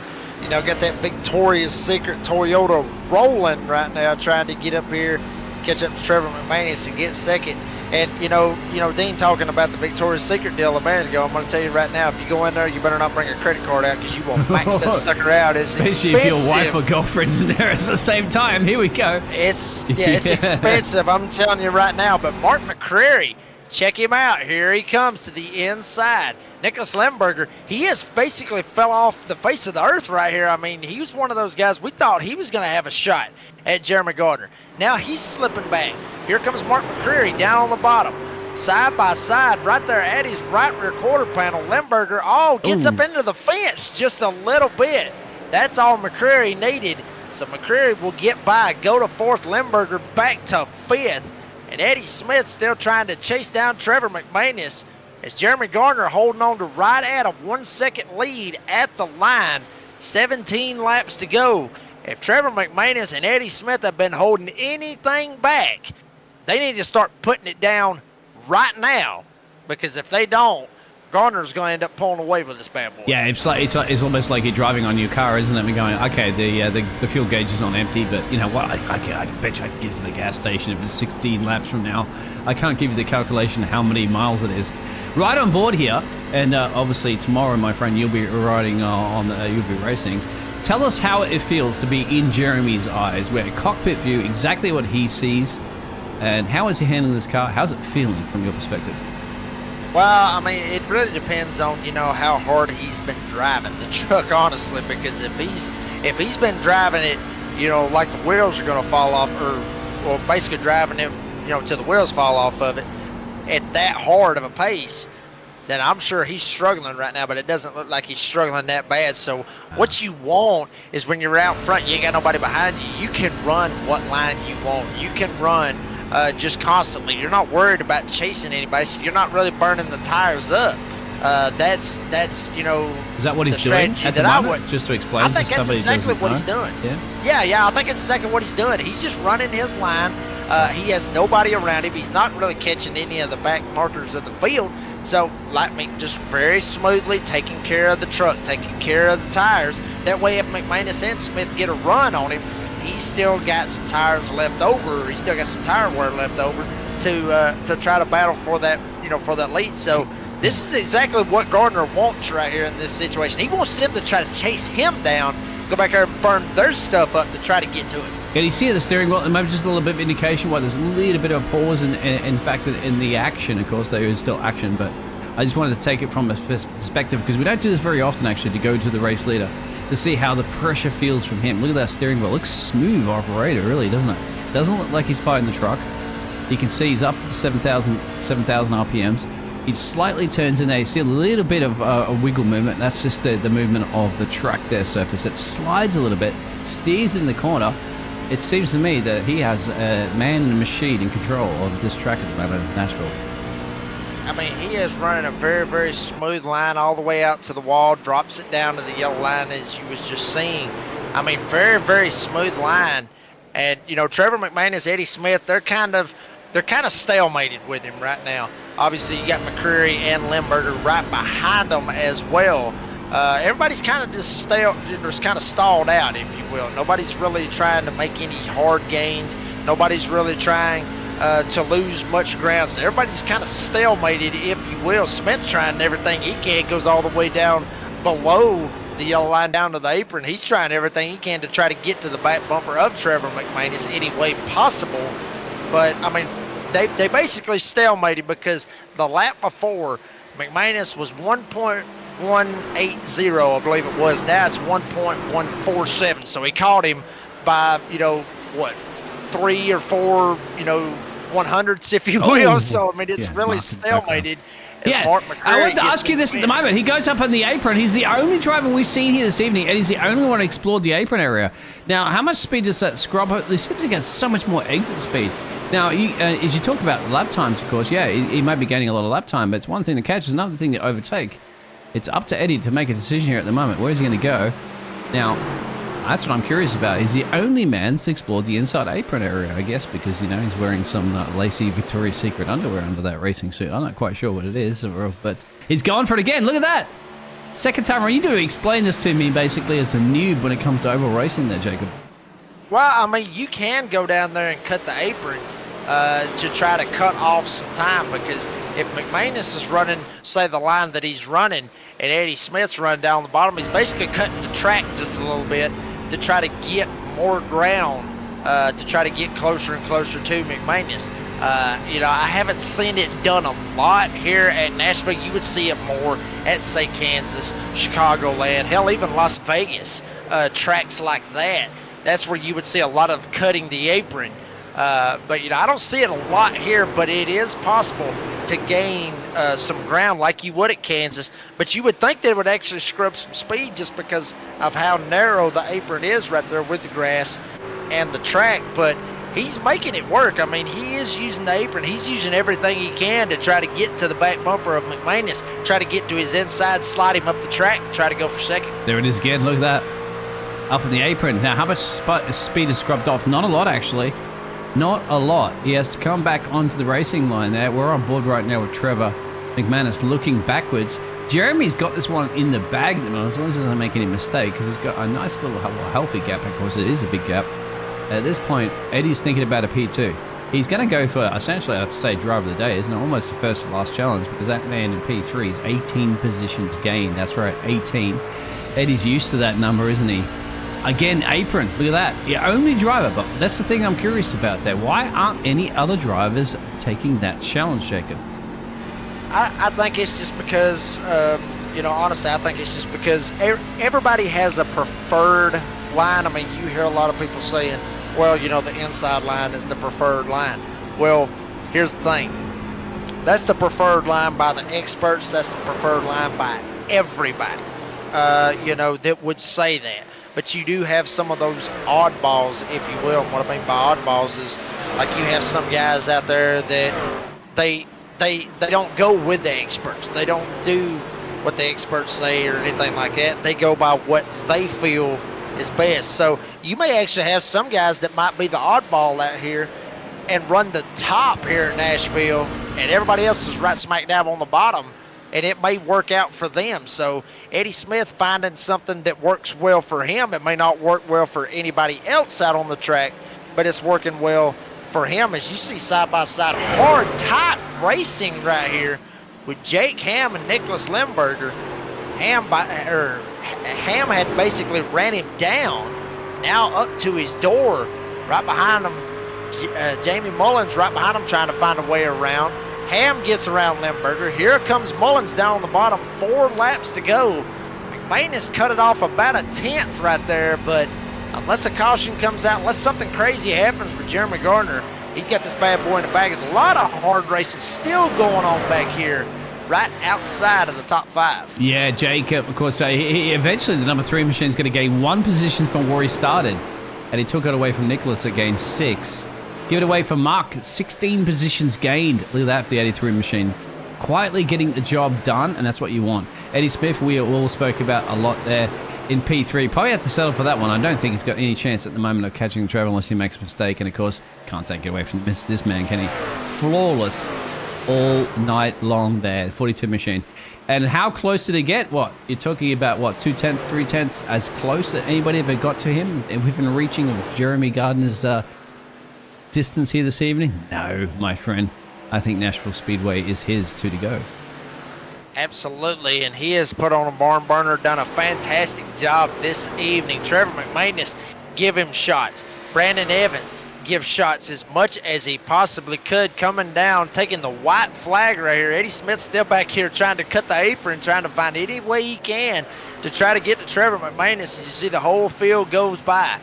Speaker 2: get that Victoria's Secret Toyota rolling right now, trying to get up here catch up to Trevor McManus and get second. And you know, Dean talking about the Victoria's Secret deal a minute ago. I'm going to tell you right now, if you go in there, you better not bring a credit card out because you will max that sucker out. It's
Speaker 3: Especially
Speaker 2: expensive.
Speaker 3: if your wife or girlfriend's in there at the same time. Here we go.
Speaker 2: It's expensive. I'm telling you right now. But Mark McCreary, check him out. Here he comes to the inside. Nicholas Lemberger, he has basically fell off the face of the earth right here. I mean, he was one of those guys, we thought he was going to have a shot at Jeremy Gardner. Now he's slipping back. Here comes Mark McCreary down on the bottom. Side by side, right there at his right rear quarter panel. Lemberger, gets up into the fence just a little bit. That's all McCreary needed. So McCreary will get by, go to fourth. Lemberger back to fifth. And Eddie Smith still trying to chase down Trevor McManus. As Jeremy Gardner holding on to right at a 1 second lead at the line. 17 laps to go. If Trevor McManus and Eddie Smith have been holding anything back, they need to start putting it down right now. Because if they don't, Gardner's going to end up pulling away with this bad boy.
Speaker 3: Yeah, it's almost like you're driving on your car, isn't it? We're going, okay, the fuel gauge is on empty, but you know what? I bet you I can get to the gas station if it's 16 laps from now. I can't give you the calculation how many miles it is. Right on board here, and obviously tomorrow, my friend, you'll be riding you'll be racing. Tell us how it feels to be in Jeremy's eyes. We're at cockpit view, exactly what he sees, and how is he handling this car? How's it feeling from your perspective?
Speaker 2: Well, I mean, it really depends on, how hard he's been driving the truck, honestly, because if he's been driving it, like the wheels are going to fall off, or basically driving it, till the wheels fall off of it at that hard of a pace, then I'm sure he's struggling right now, but it doesn't look like he's struggling that bad. So what you want is when you're out front, you ain't got nobody behind you, you can run what line you want. You can run just constantly. You're not worried about chasing anybody, so you're not really burning the tires up. That's
Speaker 3: Is that what he's doing at the moment? Just to explain,
Speaker 2: I think that's exactly what he's doing. Yeah. I think it's exactly what he's doing. He's just running his line. He has nobody around him. He's not really catching any of the back markers of the field. So, just very smoothly taking care of the truck, taking care of the tires. That way, if McManus and Smith get a run on him, he's still got some tires left over. He's still got some tire wear left over to try to battle for that, for that lead. So this is exactly what Gardner wants right here in this situation. He wants them to try to chase him down, go back there and burn their stuff up to try to get to him.
Speaker 3: Can you see at the steering wheel, maybe just a little bit of indication why there's a little bit of a pause in fact in the action. Of course, there is still action, but I just wanted to take it from a perspective because we don't do this very often actually, to go to the race leader to see how the pressure feels from him. Look at that steering wheel. It looks smooth operator, really, doesn't it? Doesn't look like he's fighting the truck. You can see he's up to 7,000 RPMs. He slightly turns in there. You see a little bit of a wiggle movement. That's just the movement of the track there surface. It slides a little bit, steers in the corner. It seems to me that he has a man and a machine in control of this track at the moment in Nashville.
Speaker 2: I mean, he is running a very, very smooth line all the way out to the wall, drops it down to the yellow line as you was just seeing. I mean, very, very smooth line. And, Trevor McManus, Eddie Smith, they're kind of stalemated with him right now. Obviously, you got McCreary and Lemberger right behind them as well. Everybody's kind of just stalled out, if you will. Nobody's really trying to make any hard gains. Nobody's really trying to lose much ground. So everybody's kind of stalemated, if you will. Smith trying everything he can, goes all the way down below the yellow line down to the apron. He's trying everything he can to try to get to the back bumper of Trevor McManus any way possible. But, I mean, they basically stalemated because the lap before, McManus was 1.180, I believe it was. Now it's 1.147. So he caught him by, 3 or 4, 100ths, if you will. So, I mean, it's really stalemated.
Speaker 3: Yeah, I want to ask you this at the moment. He goes up on the apron. He's the only driver we've seen here this evening, and he's the only one who explored the apron area. Now, how much speed does that scrub up? There seems to get so much more exit speed. Now, as you talk about lap times, of course, yeah, he might be gaining a lot of lap time, but it's one thing to catch, it's another thing to overtake. It's up to Eddie to make a decision here at the moment. Where's he going to go? Now, that's what I'm curious about. He's the only man that's explored the inside apron area, I guess, because, he's wearing some lacy Victoria's Secret underwear under that racing suit. I'm not quite sure what it is, but he's going for it again. Look at that. Second time around. You do explain this to me basically as a noob when it comes to oval racing there, Jacob.
Speaker 2: Well, I mean, you can go down there and cut the apron to try to cut off some time, because if McManus is running, say, the line that he's running, and Eddie Smith's running down the bottom, he's basically cutting the track just a little bit to try to get more ground, to try to get closer and closer to McManus. I haven't seen it done a lot here at Nashville. You would see it more at, say, Kansas, Chicagoland, hell, even Las Vegas, tracks like that. That's where you would see a lot of cutting the apron. But I don't see it a lot here, but it is possible to gain some ground like you would at Kansas. But you would think they would actually scrub some speed just because of how narrow the apron is right there with the grass and the track. But he's making it work. I mean, he is using the apron. He's using everything he can to try to get to the back bumper of McManus, try to get to his inside, slide him up the track, try to go for second.
Speaker 3: There it is again. Look at that. Up in the apron. Now, how much speed is scrubbed off? Not a lot, actually. Not a lot. He has to come back onto the racing line there. We're on board right now with Trevor McManus looking backwards. Jeremy's got this one in the bag at the moment, as long as he doesn't make any mistake, because he's got a nice little healthy gap. Of course, it is a big gap. At this point, Eddie's thinking about a P2. He's going to go for, essentially, I have to say, driver of the day, isn't it? Almost the first and last challenge, because that man in P3 is 18 positions gained. That's right, 18. Eddie's used to that number, isn't he? Again, apron. Look at that. Yeah, only driver, but that's the thing I'm curious about there. Why aren't any other drivers taking that challenge, Jacob?
Speaker 2: I think it's just because, honestly, I think it's just because everybody has a preferred line. I mean, you hear a lot of people saying, well, the inside line is the preferred line. Well, here's the thing. That's the preferred line by the experts. That's the preferred line by everybody, that would say that. But you do have some of those oddballs, if you will. And what I mean by oddballs is, like, you have some guys out there that they don't go with the experts. They don't do what the experts say or anything like that. They go by what they feel is best. So you may actually have some guys that might be the oddball out here and run the top here in Nashville, and everybody else is right smack dab on the bottom, and it may work out for them. So Eddie Smith finding something that works well for him. It may not work well for anybody else out on the track, but it's working well for him. As you see side by side, hard, tight racing right here with Jake Ham and Nicholas Limburger. Ham had basically ran him down, now up to his door, right behind him. Jamie Mullins right behind him trying to find a way around. Ham gets around Limburger. Here comes Mullins down on the bottom. 4 laps to go. McManus cut it off about a 10th right there, but unless a caution comes out, unless something crazy happens with Jeremy Gardner, he's got this bad boy in the bag. There's a lot of hard racing still going on back here, right outside of the top 5.
Speaker 3: Yeah, Jacob, of course, eventually the number 3 machine's going to gain 1 position from where he started, and he took it away from Nicholas that gained 6. Give it away for Mark, 16 positions gained. Look at that for the 83 machine. Quietly getting the job done, and that's what you want. Eddie Smith, we all spoke about a lot there in P3. Probably have to settle for that one. I don't think he's got any chance at the moment of catching Trevor unless he makes a mistake. And, of course, can't take it away from this man, can he? Flawless all night long there, 42 machine. And how close did he get? What? You're talking about, what, 2/10, 3/10, as close as anybody ever got to him within reaching of Jeremy Gardner's distance here this evening? No, my friend. I think Nashville Speedway is his to go.
Speaker 2: Absolutely, and he has put on a barn burner, done a fantastic job this evening. Trevor McManus, give him shots. Brandon Evans, give shots as much as he possibly could. Coming down, taking the white flag right here. Eddie Smith still back here trying to cut the apron, trying to find any way he can to try to get to Trevor McManus. As you see, the whole field goes by.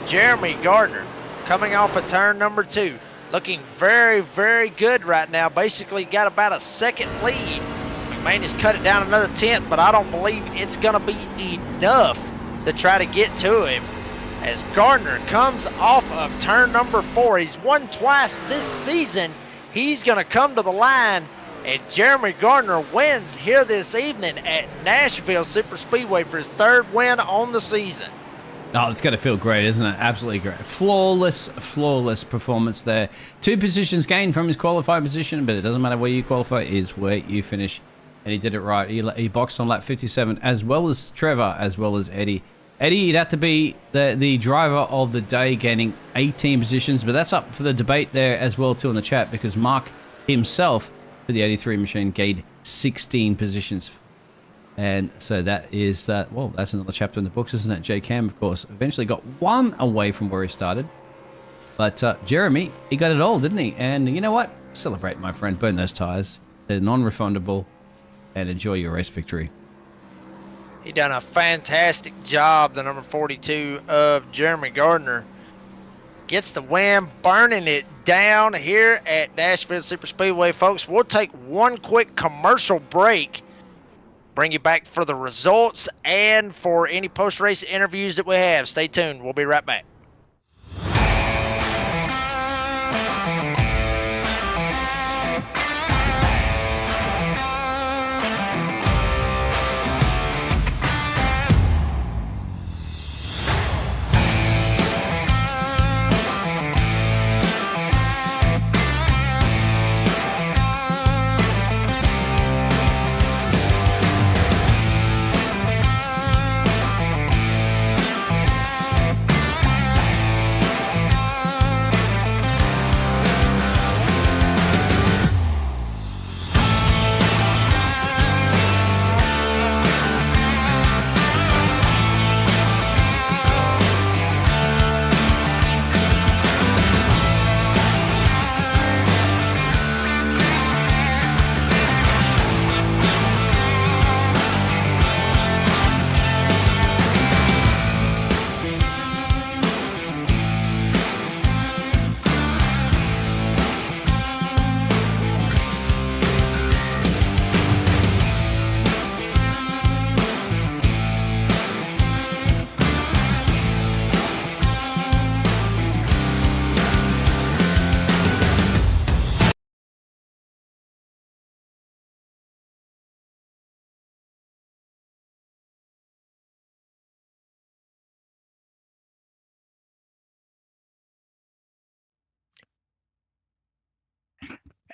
Speaker 2: Jeremy Gardner coming off of turn number 2. Looking very, very good right now. Basically got about a second lead. McManus cut it down another 10th, but I don't believe it's going to be enough to try to get to him. As Gardner comes off of turn number 4. He's won twice this season. He's going to come to the line, and Jeremy Gardner wins here this evening at Nashville Superspeedway for his 3rd win on the season.
Speaker 3: Oh, it's got to feel great, isn't it? Absolutely great. Flawless performance there. 2 positions gained from his qualifying position, but it doesn't matter where you qualify, it is where you finish. And he did it right. He boxed on lap 57, as well as Trevor, as well as Eddie. Eddie, you'd have to be the driver of the day, gaining 18 positions, but that's up for the debate there as well too in the chat, because Mark himself for the 83 machine gained 16 positions. And so that is that. Well, that's another chapter in the books, isn't it? J Cam, of course, eventually got one away from where he started. But Jeremy, he got it all, didn't he? And you know what? Celebrate, my friend. Burn those tires. They're non-refundable. And enjoy your race victory.
Speaker 2: He done a fantastic job, the number 42 of Jeremy Gardner. Gets the win, burning it down here at Nashville Superspeedway, folks. We'll take one quick commercial break. Bring you back for the results and for any post-race interviews that we have. Stay tuned. We'll be right back.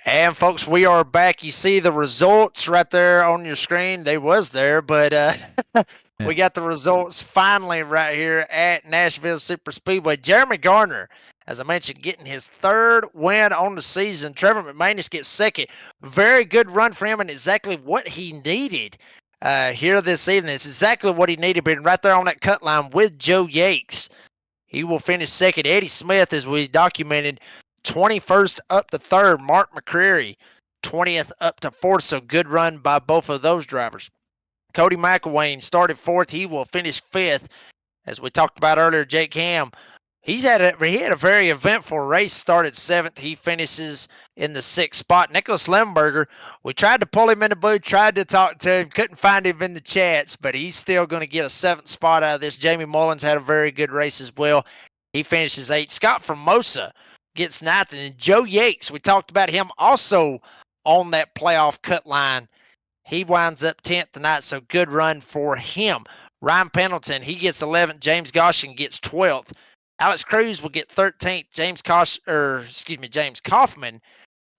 Speaker 2: And folks, we are back. You see the results right there on your screen. They was there, but we got the results finally right here at Nashville Superspeedway. Jeremy Gardner, as I mentioned, getting his third win on the season. Trevor McManus gets second. Very good run for him and exactly what he needed here this evening. It's exactly what he needed, being right there on that cut line with Joe Yates. He will finish second. Eddie Smith, as we documented, 21st up to third. Mark McCreary, 20th up to fourth. So good run by both of those drivers. Cody McElwain started fourth. He will finish fifth. As we talked about earlier, Jake Ham, he had a very eventful race. Started seventh. He finishes in the sixth spot. Nicholas Lemberger, we tried to pull him in the booth, tried to talk to him, couldn't find him in the chats, but he's still going to get a seventh spot out of this. Jamie Mullins had a very good race as well. He finishes eighth. Scott Formosa gets ninth. And then Joe Yates, we talked about him also on that playoff cut line. He winds up 10th tonight, so good run for him. Ryan Pendleton, he gets 11th. James Goshen gets 12th. Alex Cruz will get 13th. James Kaufman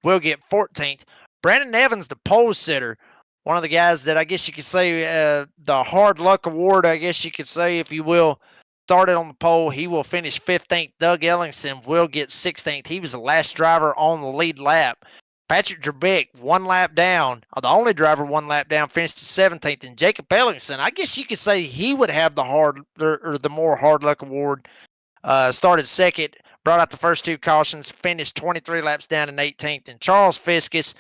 Speaker 2: will get 14th. Brandon Evans, the pole sitter, one of the guys that I guess you could say the hard luck award, I guess you could say, if you will, started on the pole. He will finish 15th. Doug Ellingson will get 16th. He was the last driver on the lead lap. Patrick Drabik, one lap down, the only driver one lap down, finished 17th. And Jacob Ellingson, I guess you could say he would have the more hard luck award. Started second, brought out the first two cautions, finished 23 laps down in 18th. And Charles Fiskus,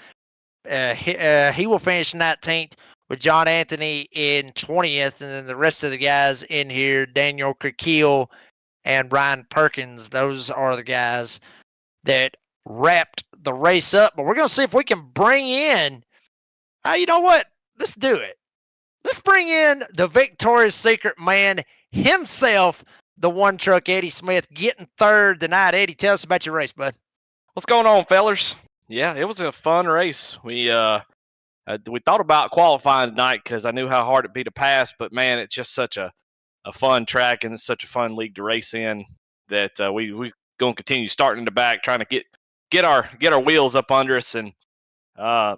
Speaker 2: he will finish 19th with John Anthony in 20th. And then the rest of the guys in here, Daniel Kirkiel and Ryan Perkins, those are the guys that wrapped the race up. But we're going to see if we can bring in, you know what? Let's do it. Let's bring in the Victoria's Secret man himself, the one truck Eddie Smith, getting third tonight. Eddie, tell us about your race, bud.
Speaker 4: What's going on, fellers? Yeah, it was a fun race. We thought about qualifying tonight because I knew how hard it'd be to pass, but man, it's just such a fun track and it's such a fun league to race in that we going to continue starting in the back, trying to get our wheels up under us. And I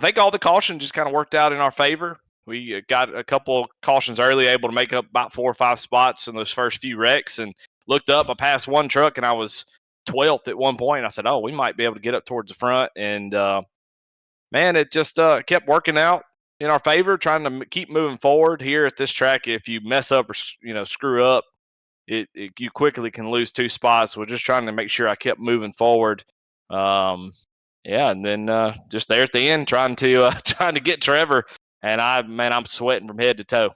Speaker 4: think all the caution just kind of worked out in our favor. we got a couple cautions early, able to make up about 4 or 5 spots in those first few wrecks, and looked up. I passed one truck, and I was 12th at one point. I said, "Oh, we might be able to get up towards the front." And man, it just kept working out in our favor, trying to keep moving forward here at this track. If you mess up or screw up, you quickly can lose 2 spots. We're just trying to make sure I kept moving forward. Yeah, and then just there at the end, trying to trying to get Trevor, and I'm sweating from head to toe.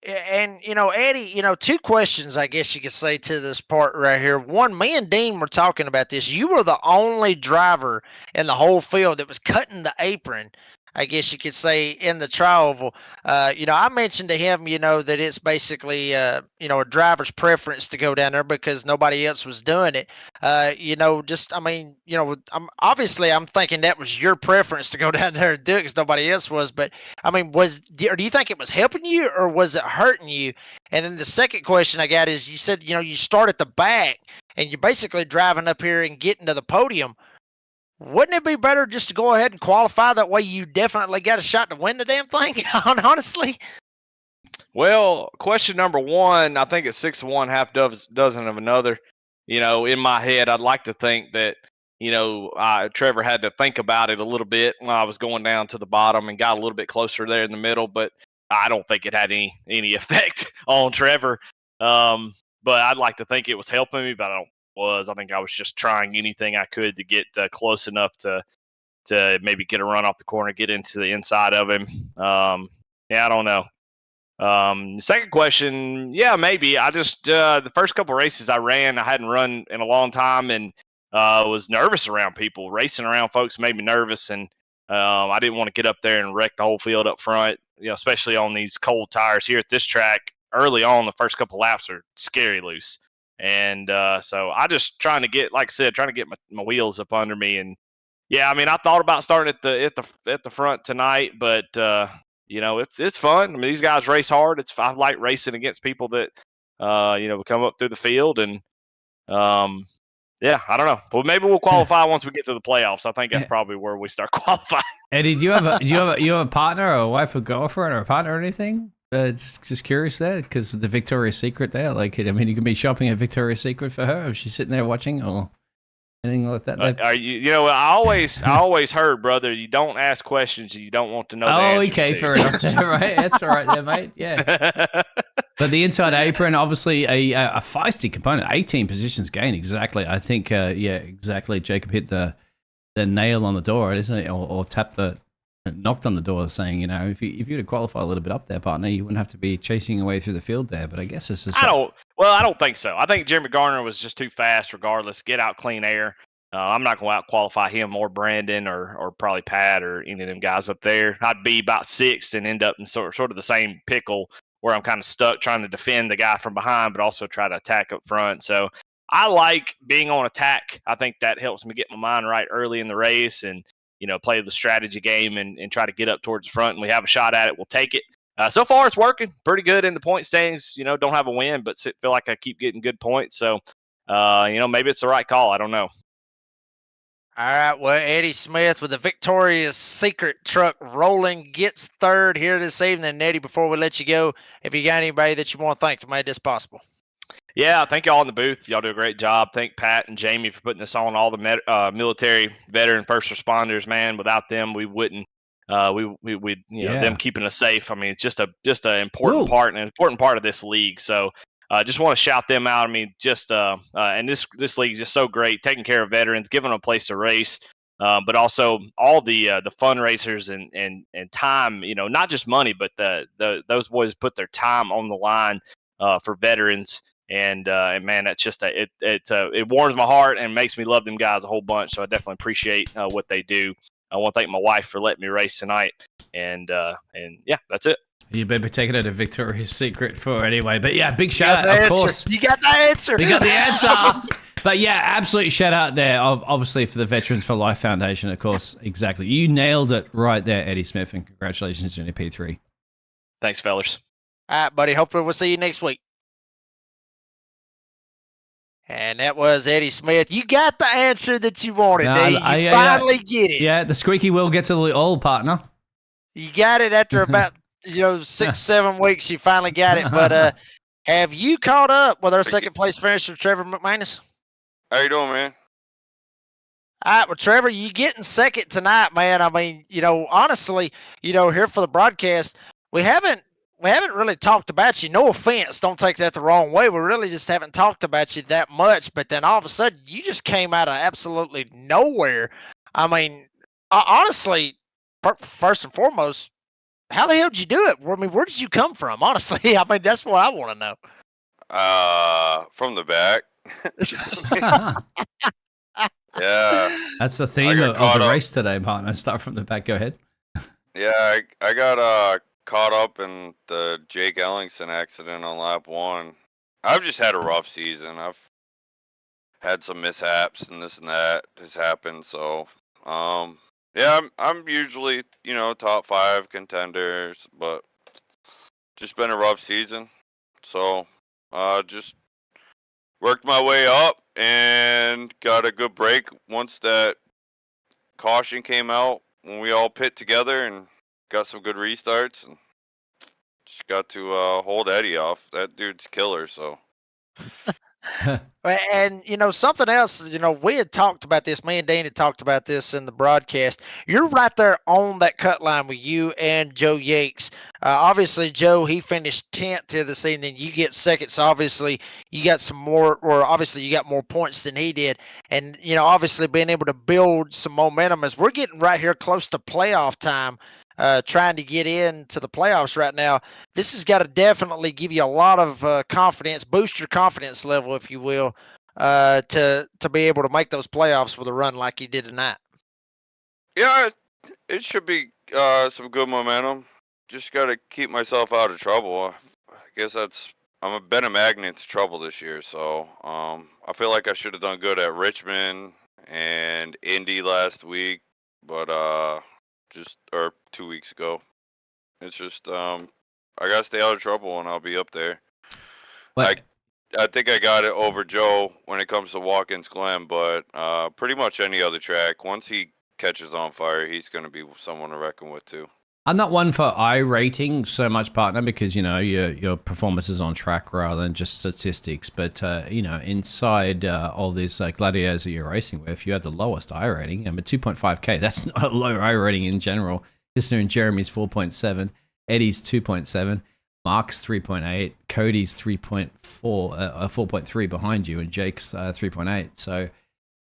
Speaker 2: And Eddie, two questions I guess you could say to this part right here. One, me and Dean were talking about this. You were the only driver in the whole field that was cutting the apron, I guess you could say, in the trial. I mentioned to him, that it's basically, a driver's preference to go down there because nobody else was doing it. I'm thinking that was your preference to go down there and do it because nobody else was. But I mean, do you think it was helping you or was it hurting you? And then the second question I got is, you said, you start at the back and you're basically driving up here and getting to the podium. Wouldn't it be better just to go ahead and qualify? That way you definitely got a shot to win the damn thing, honestly.
Speaker 4: Well, question number one, I think it's 6 of one, half dozen of another. In my head, I'd like to think that, Trevor had to think about it a little bit when I was going down to the bottom and got a little bit closer there in the middle, but I don't think it had any effect on Trevor. But I'd like to think it was helping me, but I don't. I think I was just trying anything I could to get close enough to maybe get a run off the corner, get into the inside of him. Yeah, I don't know. Second question, yeah, maybe. I just the first couple races I ran, I hadn't run in a long time, and was nervous around people. Racing around folks made me nervous, and I didn't want to get up there and wreck the whole field up front. Especially on these cold tires here at this track. Early on, the first couple laps are scary loose. And so I just trying to get, like I said, trying to get my wheels up under me. And yeah, I mean, I thought about starting at the front tonight, but it's fun. I mean, these guys race hard. I like racing against people that come up through the field, and yeah, I don't know. Well, maybe we'll qualify once we get to the playoffs. I think that's probably where we start qualifying.
Speaker 3: Eddie, do you have a partner or a wife or girlfriend or a partner or anything? Just curious there, because the Victoria's Secret there, like, I mean, you can be shopping at Victoria's Secret for her if she's sitting there watching or anything like that.
Speaker 4: I always heard, brother, you don't ask questions you don't want to know the answers
Speaker 3: okay,
Speaker 4: to.
Speaker 3: fair enough. Right, that's all right there, mate. Yeah. But the inside apron, obviously a feisty component, 18 positions gain, exactly. I think, exactly. Jacob hit the nail on the door, isn't it? Or knocked on the door saying, if you'd have qualified a little bit up there, partner, you wouldn't have to be chasing your way through the field there. But I guess this is...
Speaker 4: I don't think so. I think Jeremy Garner was just too fast regardless. Get out clean air. I'm not going to out-qualify him or Brandon or probably Pat or any of them guys up there. I'd be about 6th and end up in sort of the same pickle where I'm kind of stuck trying to defend the guy from behind but also try to attack up front. So I like being on attack. I think that helps me get my mind right early in the race and play the strategy game and try to get up towards the front. And we have a shot at it, we'll take it. So far, it's working pretty good in the point standings. Don't have a win, but feel like I keep getting good points. So, maybe it's the right call. I don't know.
Speaker 2: All right, well, Eddie Smith with the Victoria's Secret truck rolling gets third here this evening. And Eddie, before we let you go, if you got anybody that you want to thank that made this possible.
Speaker 4: Yeah, thank y'all in the booth. Y'all do a great job. Thank Pat and Jamie for putting this on. All the military, veteran, first responders, man. Without them, we wouldn't. Them keeping us safe. I mean, it's just an important part, an important part of this league. So, just want to shout them out. I mean, and this league is just so great, taking care of veterans, giving them a place to race, but also all the fundraisers and time. Not just money, but those boys put their time on the line for veterans. And man, that's just it warms my heart and makes me love them guys a whole bunch. So I definitely appreciate what they do. I want to thank my wife for letting me race tonight. And yeah, that's it.
Speaker 3: You better be taking it to Victoria's Secret for anyway. But yeah, big shout out, of
Speaker 2: answer.
Speaker 3: course.
Speaker 2: You got the answer.
Speaker 3: You got the answer. But yeah, absolute shout out there, obviously, for the Veterans for Life Foundation, of course. Exactly. You nailed it right there, Eddie Smith, and congratulations on your P3.
Speaker 4: Thanks, fellas.
Speaker 2: All right, buddy. Hopefully we'll see you next week. And that was Eddie Smith. You got the answer that you wanted, D. You finally get it.
Speaker 3: Yeah, the squeaky wheel gets a little old, partner.
Speaker 2: You got it after about 6, 7 weeks. You finally got it. But have you caught up with our second place finisher, Trevor McManus?
Speaker 5: How you doing, man?
Speaker 2: All right, well, Trevor, you getting second tonight, man. I mean, honestly, here for the broadcast, we haven't really talked about you. No offense, don't take that the wrong way. We really just haven't talked about you that much. But then all of a sudden, you just came out of absolutely nowhere. I mean, honestly, first and foremost, how the hell did you do it? I mean, where did you come from? Honestly, I mean, that's what I want to know.
Speaker 5: From the back. Yeah.
Speaker 3: That's the theme
Speaker 5: got
Speaker 3: of
Speaker 5: caught
Speaker 3: the
Speaker 5: up.
Speaker 3: race today, partner. Start from the back. Go ahead.
Speaker 5: Yeah, I got caught up in the Jake Ellingson accident on lap 1. I've just had a rough season. I've had some mishaps and this and that has happened. So, yeah, I'm usually top 5 contenders, but just been a rough season. So, just worked my way up and got a good break once that caution came out when we all pit together and got some good restarts and just got to hold Eddie off. That dude's killer. So
Speaker 2: And something else, we had talked about this. Me and Dean had talked about this in the broadcast. You're right there on that cut line with you and Joe Yates. Obviously, Joe, he finished 10th here this evening. You get second, so obviously you got some more, or obviously you got more points than he did. And obviously being able to build some momentum as we're getting right here close to playoff time. Trying to get into the playoffs right now. This has got to definitely give you a lot of confidence, boost your confidence level, if you will, to be able to make those playoffs with a run like you did tonight.
Speaker 5: yeah, it should be some good momentum. Just got to keep myself out of trouble. I guess I've been a magnet to trouble this year. So I feel like I should have done good at Richmond and Indy last week, but or 2 weeks ago. It's just I gotta stay out of trouble and I'll be up there.
Speaker 3: But
Speaker 5: I think I got it over Joe when it comes to Watkins Glen, but pretty much any other track, once he catches on fire, he's going to be someone to reckon with too.
Speaker 3: I'm not one for I rating so much, partner, because your performance is on track rather than just statistics. But inside all these gladiators that you're racing with, you have the lowest I rating. I mean, 2.5k. That's not a low I rating in general. Listener and Jeremy's 4.7, Eddie's 2.7, Mark's 3.8, Cody's 4.3 behind you, and Jake's 3.8. So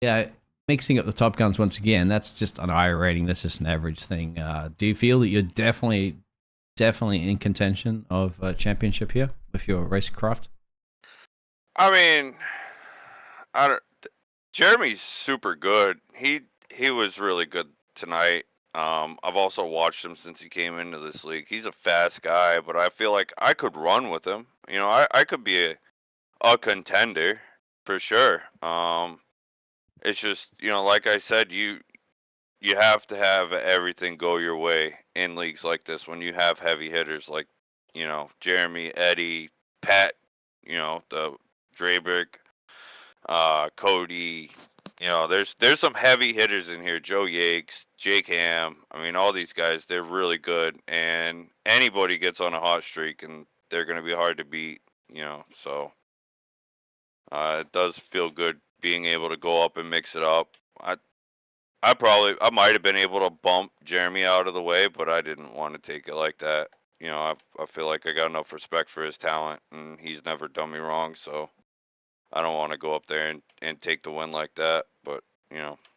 Speaker 3: yeah. Mixing up the top guns once again, that's just an I rating. That's just an average thing. Do you feel that you're definitely in contention of a championship here with your racecraft?
Speaker 5: I mean, Jeremy's super good. He was really good tonight. I've also watched him since he came into this league. He's a fast guy, but I feel like I could run with him. I could be a contender for sure. It's just, like I said, you have to have everything go your way in leagues like this when you have heavy hitters like, Jeremy, Eddie, Pat, the Drabrick, Cody. There's some heavy hitters in here. Joe Yates, Jake Ham. I mean, all these guys, they're really good. And anybody gets on a hot streak and they're going to be hard to beat, so it does feel good being able to go up and mix it up. I might have been able to bump Jeremy out of the way, but I didn't want to take it like that. I feel like I got enough respect for his talent, and he's never done me wrong, so I don't want to go up there and take the win like that. But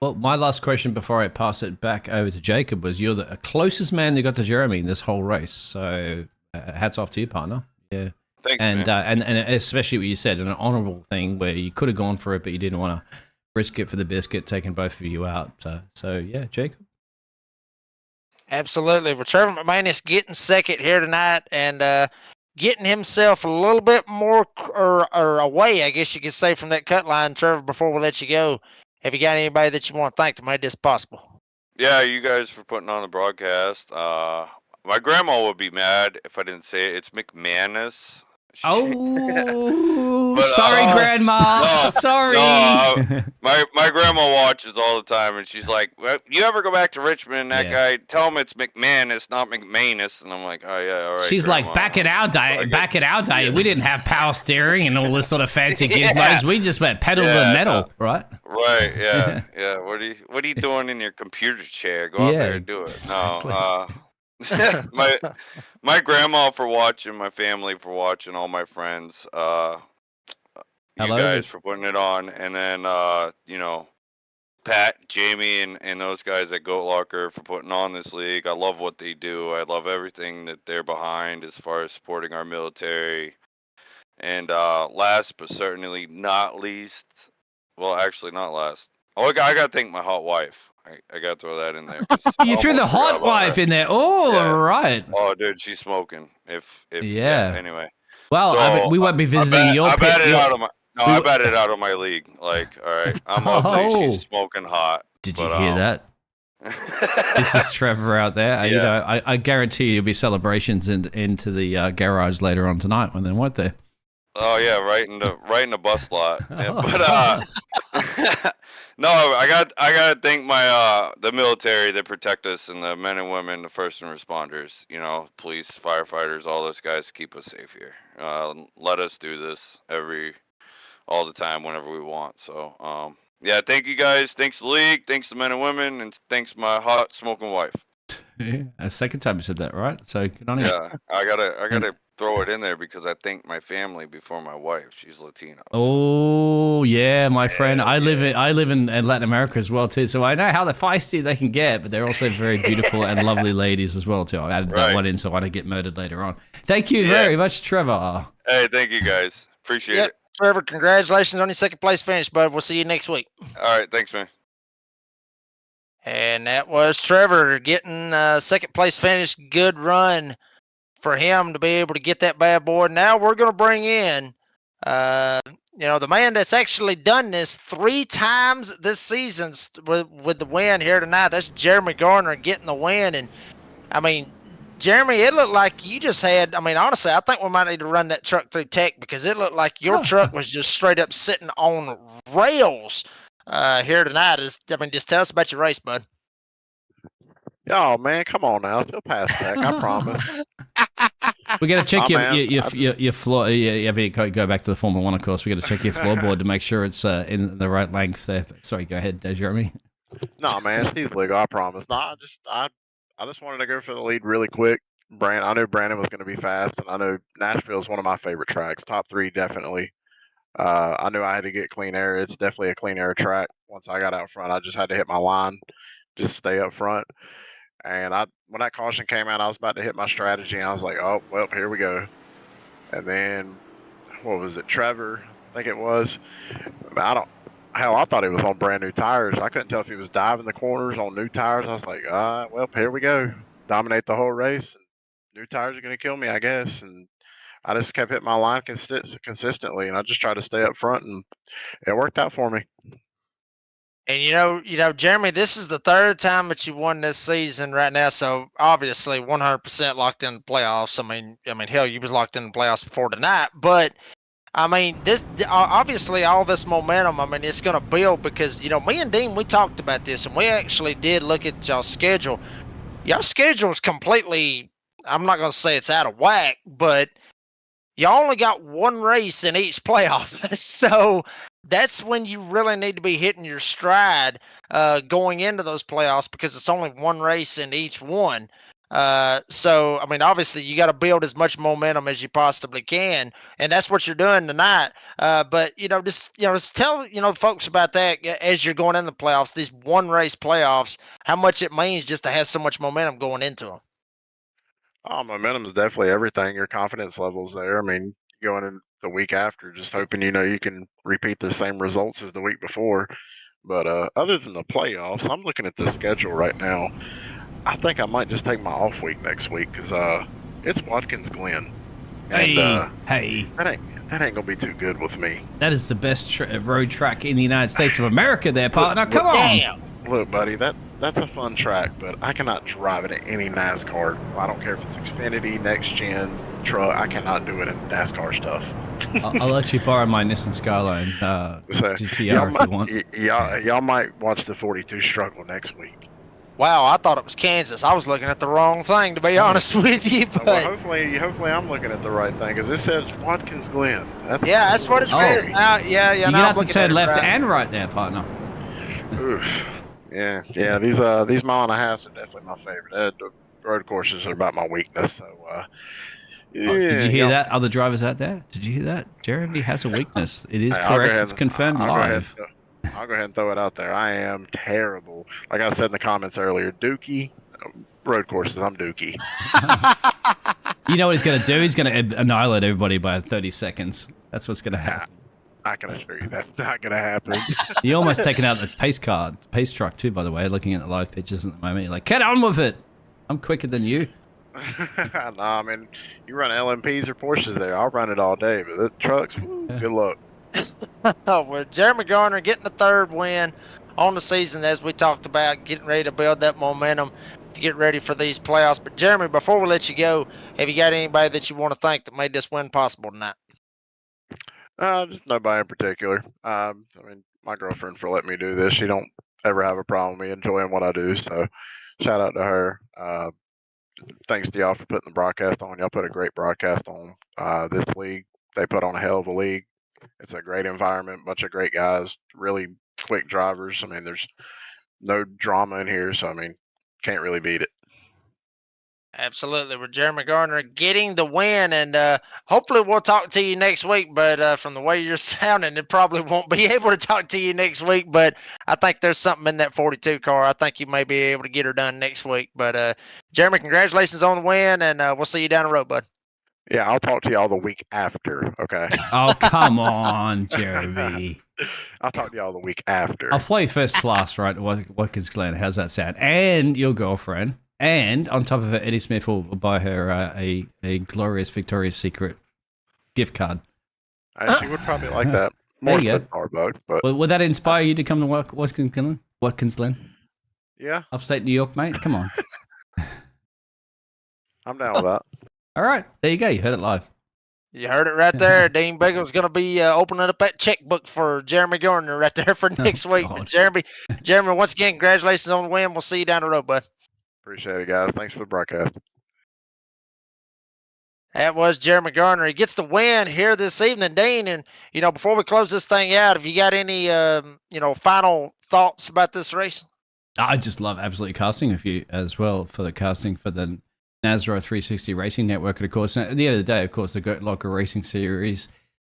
Speaker 3: Well, my last question before I pass it back over to Jacob was: you're the closest man that got to Jeremy in this whole race, so hats off to you, partner. Yeah.
Speaker 5: thanks,
Speaker 3: And,
Speaker 5: man.
Speaker 3: and especially what you said, an honorable thing where you could have gone for it, but you didn't want to risk it for the biscuit, taking both of you out. So yeah, Jacob.
Speaker 2: Absolutely. Well, Trevor McManus getting second here tonight and getting himself a little bit more or away, I guess you could say, from that cut line. Trevor, before we let you go, have you got anybody that you want to thank that made this possible?
Speaker 5: Yeah, you guys for putting on the broadcast. My grandma would be mad if I didn't say it. It's McManus.
Speaker 3: Oh,
Speaker 5: But,
Speaker 3: sorry, Grandma.
Speaker 5: no,
Speaker 3: Sorry.
Speaker 5: no, my grandma watches all the time, and she's like, well, "You ever go back to Richmond? That
Speaker 3: Yeah.
Speaker 5: guy, tell him it's McManus, not McManus." And I'm like, "Oh yeah, all right."
Speaker 3: She's
Speaker 5: Grandma.
Speaker 3: like, back in our day,
Speaker 5: Yeah.
Speaker 3: we didn't have power steering and all this sort of fancy gizmos.
Speaker 5: Yeah.
Speaker 3: We just went pedal to the
Speaker 5: Yeah,
Speaker 3: metal, right?
Speaker 5: Right? Yeah, yeah. What are you doing in your computer chair? Go out
Speaker 3: Yeah,
Speaker 5: there and do it.
Speaker 3: exactly.
Speaker 5: No, my grandma for watching, my family for watching, all my friends, you
Speaker 3: Hello.
Speaker 5: guys for putting it on, and then you know, Pat, Jamie, and those guys at Goat Locker for putting on this league. I love what they do. I love everything that they're behind as far as supporting our military. And last but certainly not least, well, actually not last. Oh, I got to thank my hot wife. I got to throw that in there. 'Cause I
Speaker 3: You threw the
Speaker 5: almost forgot
Speaker 3: hot
Speaker 5: about
Speaker 3: wife
Speaker 5: her.
Speaker 3: in there. Oh,
Speaker 5: Yeah.
Speaker 3: right.
Speaker 5: Oh, dude, she's smoking. If
Speaker 3: Yeah.
Speaker 5: anyway.
Speaker 3: Well, I mean,
Speaker 5: So
Speaker 3: we won't be visiting your
Speaker 5: I
Speaker 3: pit.
Speaker 5: batted out of my. No,
Speaker 3: we
Speaker 5: I
Speaker 3: w-
Speaker 5: batted out of my league. Like, all right, I'm ugly.
Speaker 3: Oh.
Speaker 5: She's smoking hot.
Speaker 3: Did you
Speaker 5: but,
Speaker 3: hear that? This is Trevor out there. You
Speaker 5: Yeah.
Speaker 3: know, I guarantee you'll be celebrations into the garage later on tonight when they weren't there.
Speaker 5: Oh yeah, right in the bus lot. Yeah, but no, I gotta thank my the military that protect us and the men and women, the first responders. You know, police, firefighters, all those guys keep us safe here. Let us do this all the time whenever we want. So yeah, thank you guys. Thanks the league. Thanks the men and women, and thanks my hot smoking wife.
Speaker 3: Yeah, a second time you said that, right? So good on you.
Speaker 5: Yeah, I gotta throw it in there because I thank my family before my wife. She's Latino. So.
Speaker 3: Oh yeah, my friend.
Speaker 5: Yeah,
Speaker 3: I live in Latin America as well too, so I know how feisty they can get, but they're also very beautiful and lovely ladies as well too. I added that one in so I don't get murdered later on. Thank you very much, Trevor.
Speaker 5: Hey, thank you guys. Appreciate it.
Speaker 2: Trevor, congratulations on your second place finish, bud. We'll see you next week.
Speaker 5: All right, thanks, man.
Speaker 2: And that was Trevor getting second place finish. Good run for him to be able to get that bad boy. Now we're going to bring in, the man that's actually done this 3 times this season with the win here tonight. That's Jeremy Garner getting the win. And, I mean, Jeremy, it looked like you just had, honestly, I think we might need to run that truck through tech because it looked like your truck was just straight up sitting on rails here tonight. Just tell us about your race, bud.
Speaker 6: Oh man, come on now, she'll pass tech. I promise.
Speaker 3: We got to check
Speaker 6: Oh,
Speaker 3: your floor. Go back to the Formula One, of course. We got to check your floorboard to make sure it's in the right length there. Sorry, go ahead, Jeremy.
Speaker 6: No man, she's legal. I promise. No, I just wanted to go for the lead really quick. I knew Brandon was going to be fast, and I know Nashville is one of my favorite tracks. Top 3 definitely. I knew I had to get clean air. It's definitely a clean air track. Once I got out front, I just had to hit my line, just stay up front. And when that caution came out, I was about to hit my strategy, and I was like, oh, well, here we go. And then, what was it, Trevor, I think it was. I thought he was on brand new tires. I couldn't tell if he was diving the corners on new tires. I was like, well, here we go. Dominate the whole race. And new tires are going to kill me, I guess. And I just kept hitting my line consistently, and I just tried to stay up front, and it worked out for me.
Speaker 2: And Jeremy, this is the 3rd time that you won this season right now. So obviously 100% locked in the playoffs. Hell, you was locked in the playoffs before tonight, but this obviously all this momentum, it's going to build because, me and Dean, we talked about this and we actually did look at y'all's schedule. Y'all's schedule is completely, I'm not going to say it's out of whack, but you only got 1 race in each playoff. So that's when you really need to be hitting your stride going into those playoffs because it's only 1 race in each one. So obviously you got to build as much momentum as you possibly can, and that's what you're doing tonight. But just tell folks about that as you're going in the playoffs, these 1 race playoffs, how much it means just to have so much momentum going into them.
Speaker 6: Oh, momentum is definitely everything. Your confidence level's there. Going in the week after, just hoping you can repeat the same results as the week before. But other than the playoffs, I'm looking at the schedule right now. I think I might just take my off week next week because it's Watkins Glen. And,
Speaker 3: hey.
Speaker 6: That ain't gonna be too good with me.
Speaker 3: That is the best road track in the United States of America, there, partner. Come on.
Speaker 2: Damn.
Speaker 6: Look, buddy, that's a fun track, but I cannot drive it at any NASCAR. I don't care if it's Xfinity, Next Gen, truck. I cannot do it in NASCAR stuff.
Speaker 3: I'll let you borrow my Nissan Skyline
Speaker 6: So,
Speaker 3: GTR if you want.
Speaker 6: y'all might watch the 42 struggle next week.
Speaker 2: Wow, I thought it was Kansas. I was looking at the wrong thing, to be honest with you.
Speaker 6: Well,
Speaker 2: But
Speaker 6: hopefully I'm looking at the right thing because this says Watkins Glen.
Speaker 2: yeah, that's what it says. Now, yeah.
Speaker 3: You're
Speaker 2: Now
Speaker 3: gonna
Speaker 2: I'm
Speaker 3: have to
Speaker 2: looking
Speaker 3: turn
Speaker 2: at it
Speaker 3: left
Speaker 2: right.
Speaker 3: and right there, partner.
Speaker 6: Oof. Yeah. These mile and a halves are definitely my favorite. The road courses are about my weakness. So,
Speaker 3: Did you hear
Speaker 6: y'all-
Speaker 3: that? Other drivers out there? Did you hear that? Jeremy has a weakness. It is
Speaker 6: Hey, I'll go
Speaker 3: correct.
Speaker 6: ahead
Speaker 3: It's
Speaker 6: and-
Speaker 3: confirmed
Speaker 6: I'll go ahead
Speaker 3: live.
Speaker 6: I'll go ahead and throw it out there. I am terrible. Like I said in the comments earlier, Dookie road courses. I'm Dookie.
Speaker 3: You know what he's going to do? He's going to annihilate everybody by 30 seconds. That's what's going to happen.
Speaker 6: I can assure you that's not gonna happen.
Speaker 3: You're almost taking out the pace truck too, by the way, looking at the live pictures at the moment. You're like, get on with it. I'm quicker than you.
Speaker 6: No, I mean, you run LMPs or Porsches there. I'll run it all day, but the trucks, woo, good luck.
Speaker 2: Oh, well, Jeremy Garner getting the third win on the season, as we talked about, getting ready to build that momentum to get ready for these playoffs. But Jeremy, before we let you go, have you got anybody that you want to thank that made this win possible tonight?
Speaker 6: Just nobody in particular. I mean, my girlfriend for letting me do this. She don't ever have a problem with me enjoying what I do. So, shout out to her. Thanks to y'all for putting the broadcast on. Y'all put a great broadcast on. This league, they put on a hell of a league. It's a great environment, bunch of great guys, really quick drivers. I mean, there's no drama in here, so I mean, can't really beat it.
Speaker 2: Absolutely. With Jeremy Garner getting the win, and hopefully we'll talk to you next week. But from the way you're sounding, it probably won't be able to talk to you next week. But I think there's something in that 42 car. I think you may be able to get her done next week. But Jeremy, congratulations on the win, and we'll see you down the road, bud.
Speaker 6: Yeah, I'll talk to y'all the week after. Okay.
Speaker 3: Oh, come on, Jeremy.
Speaker 6: I'll talk to y'all the week after.
Speaker 3: I'll fly you first class, right, to Watkins Glen. How's that sound? And your girlfriend. And on top of it, Eddie Smith will buy her a glorious Victoria's Secret gift card.
Speaker 6: She would probably like that.
Speaker 3: There
Speaker 6: More
Speaker 3: you go.
Speaker 6: than Starbucks, but
Speaker 3: Would that inspire you to come to Watkins Glen? Watkins Glen?
Speaker 6: yeah,
Speaker 3: Upstate New York, mate? Come on.
Speaker 6: I'm down with that.
Speaker 3: All right. There you go. You heard it live.
Speaker 2: You heard it right there. Dean Biggle's going to be opening up that checkbook for Jeremy Garner right there for next week.
Speaker 3: God.
Speaker 2: But Jeremy, once again, congratulations on the win. We'll see you down the road, bud.
Speaker 6: Appreciate it, guys. Thanks for the broadcast.
Speaker 2: That was Jeremy Garner. He gets the win here this evening, Dean. And, before we close this thing out, have you got any, final thoughts about this race?
Speaker 3: I just love absolutely casting with you as well for the casting for the NASRO 360 Racing Network. And of course, at the end of the day, of course, the Goat Locker Racing Series,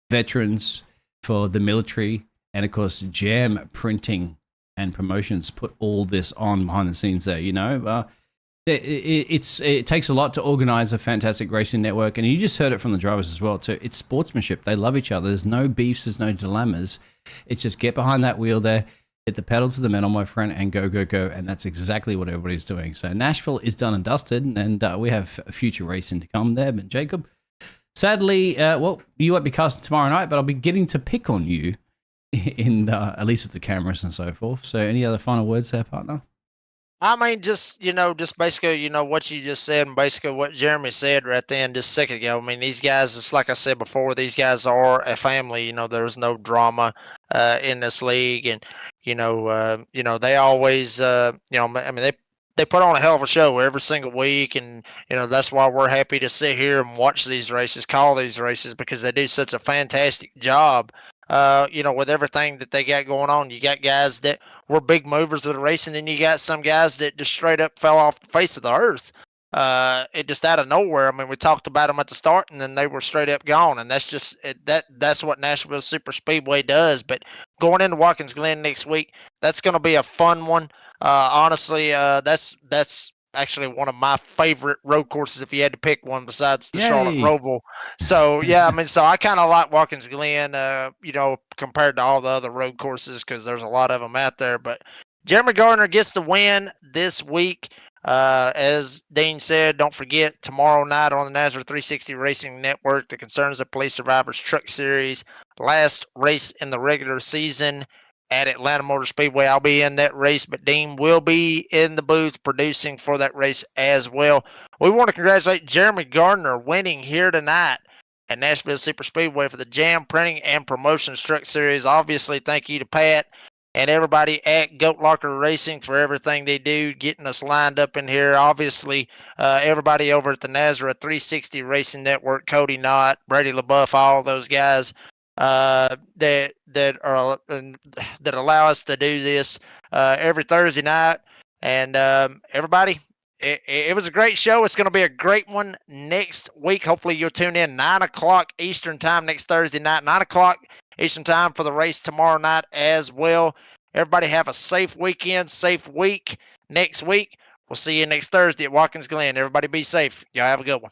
Speaker 3: veterans for the military, and of course, Jam Printing and Promotions put all this on behind the scenes there, it takes a lot to organize a fantastic racing network, and you just heard it from the drivers as well too. It's sportsmanship. They love each other. There's no beefs. There's no dilemmas. It's just get behind that wheel there, hit the pedal to the metal, my friend, and go, go, go. And that's exactly what everybody's doing. So Nashville is done and dusted, and we have future racing to come there. But Jacob, sadly, you won't be casting tomorrow night, but I'll be getting to pick on you in at least with the cameras and so forth. So any other final words there, partner?
Speaker 2: I mean, just basically, what you just said, and basically what Jeremy said right then just a second ago. I mean, these guys, just like I said before, these guys are a family. There's no drama in this league, and they always, they put on a hell of a show every single week, and that's why we're happy to sit here and watch these races, call these races, because they do such a fantastic job. With everything that they got going on. You got guys that were big movers of the race, and then you got some guys that just straight up fell off the face of the earth. It just out of nowhere. I mean, we talked about them at the start, and then they were straight up gone. And that's just that's what Nashville Super Speedway does. But going into Watkins Glen next week, that's going to be a fun one. Honestly, that's actually one of my favorite road courses if you had to pick one besides the Charlotte
Speaker 3: Yay.
Speaker 2: Roval. So yeah, I mean, so I kind of like Watkins Glen, compared to all the other road courses, because there's a lot of them out there. But Jeremy Garner gets the win this week. As Dean said, don't forget tomorrow night on the NASRA 360 Racing Network, the Concerns of Police Survivors Truck Series, last race in the regular season. at Atlanta Motor Speedway. I'll be in that race, but Dean will be in the booth producing for that race as well. We want to congratulate Jeremy Gardner winning here tonight at Nashville Superspeedway for the Jam Printing and Promotions Truck Series. Obviously, thank you to Pat and everybody at Goat Locker Racing for everything they do, getting us lined up in here. Obviously, everybody over at the Nazareth 360 Racing Network, Cody Knott, Brady LaBeouf, all those guys that allow us to do this every Thursday night. And everybody, it was a great show. It's going to be a great one next week. Hopefully you'll tune in 9 o'clock Eastern time next Thursday night, 9 o'clock Eastern time for the race tomorrow night as well. Everybody have a safe weekend, safe week next week. We'll see you next Thursday at Watkins Glen. Everybody be safe. Y'all have a good one.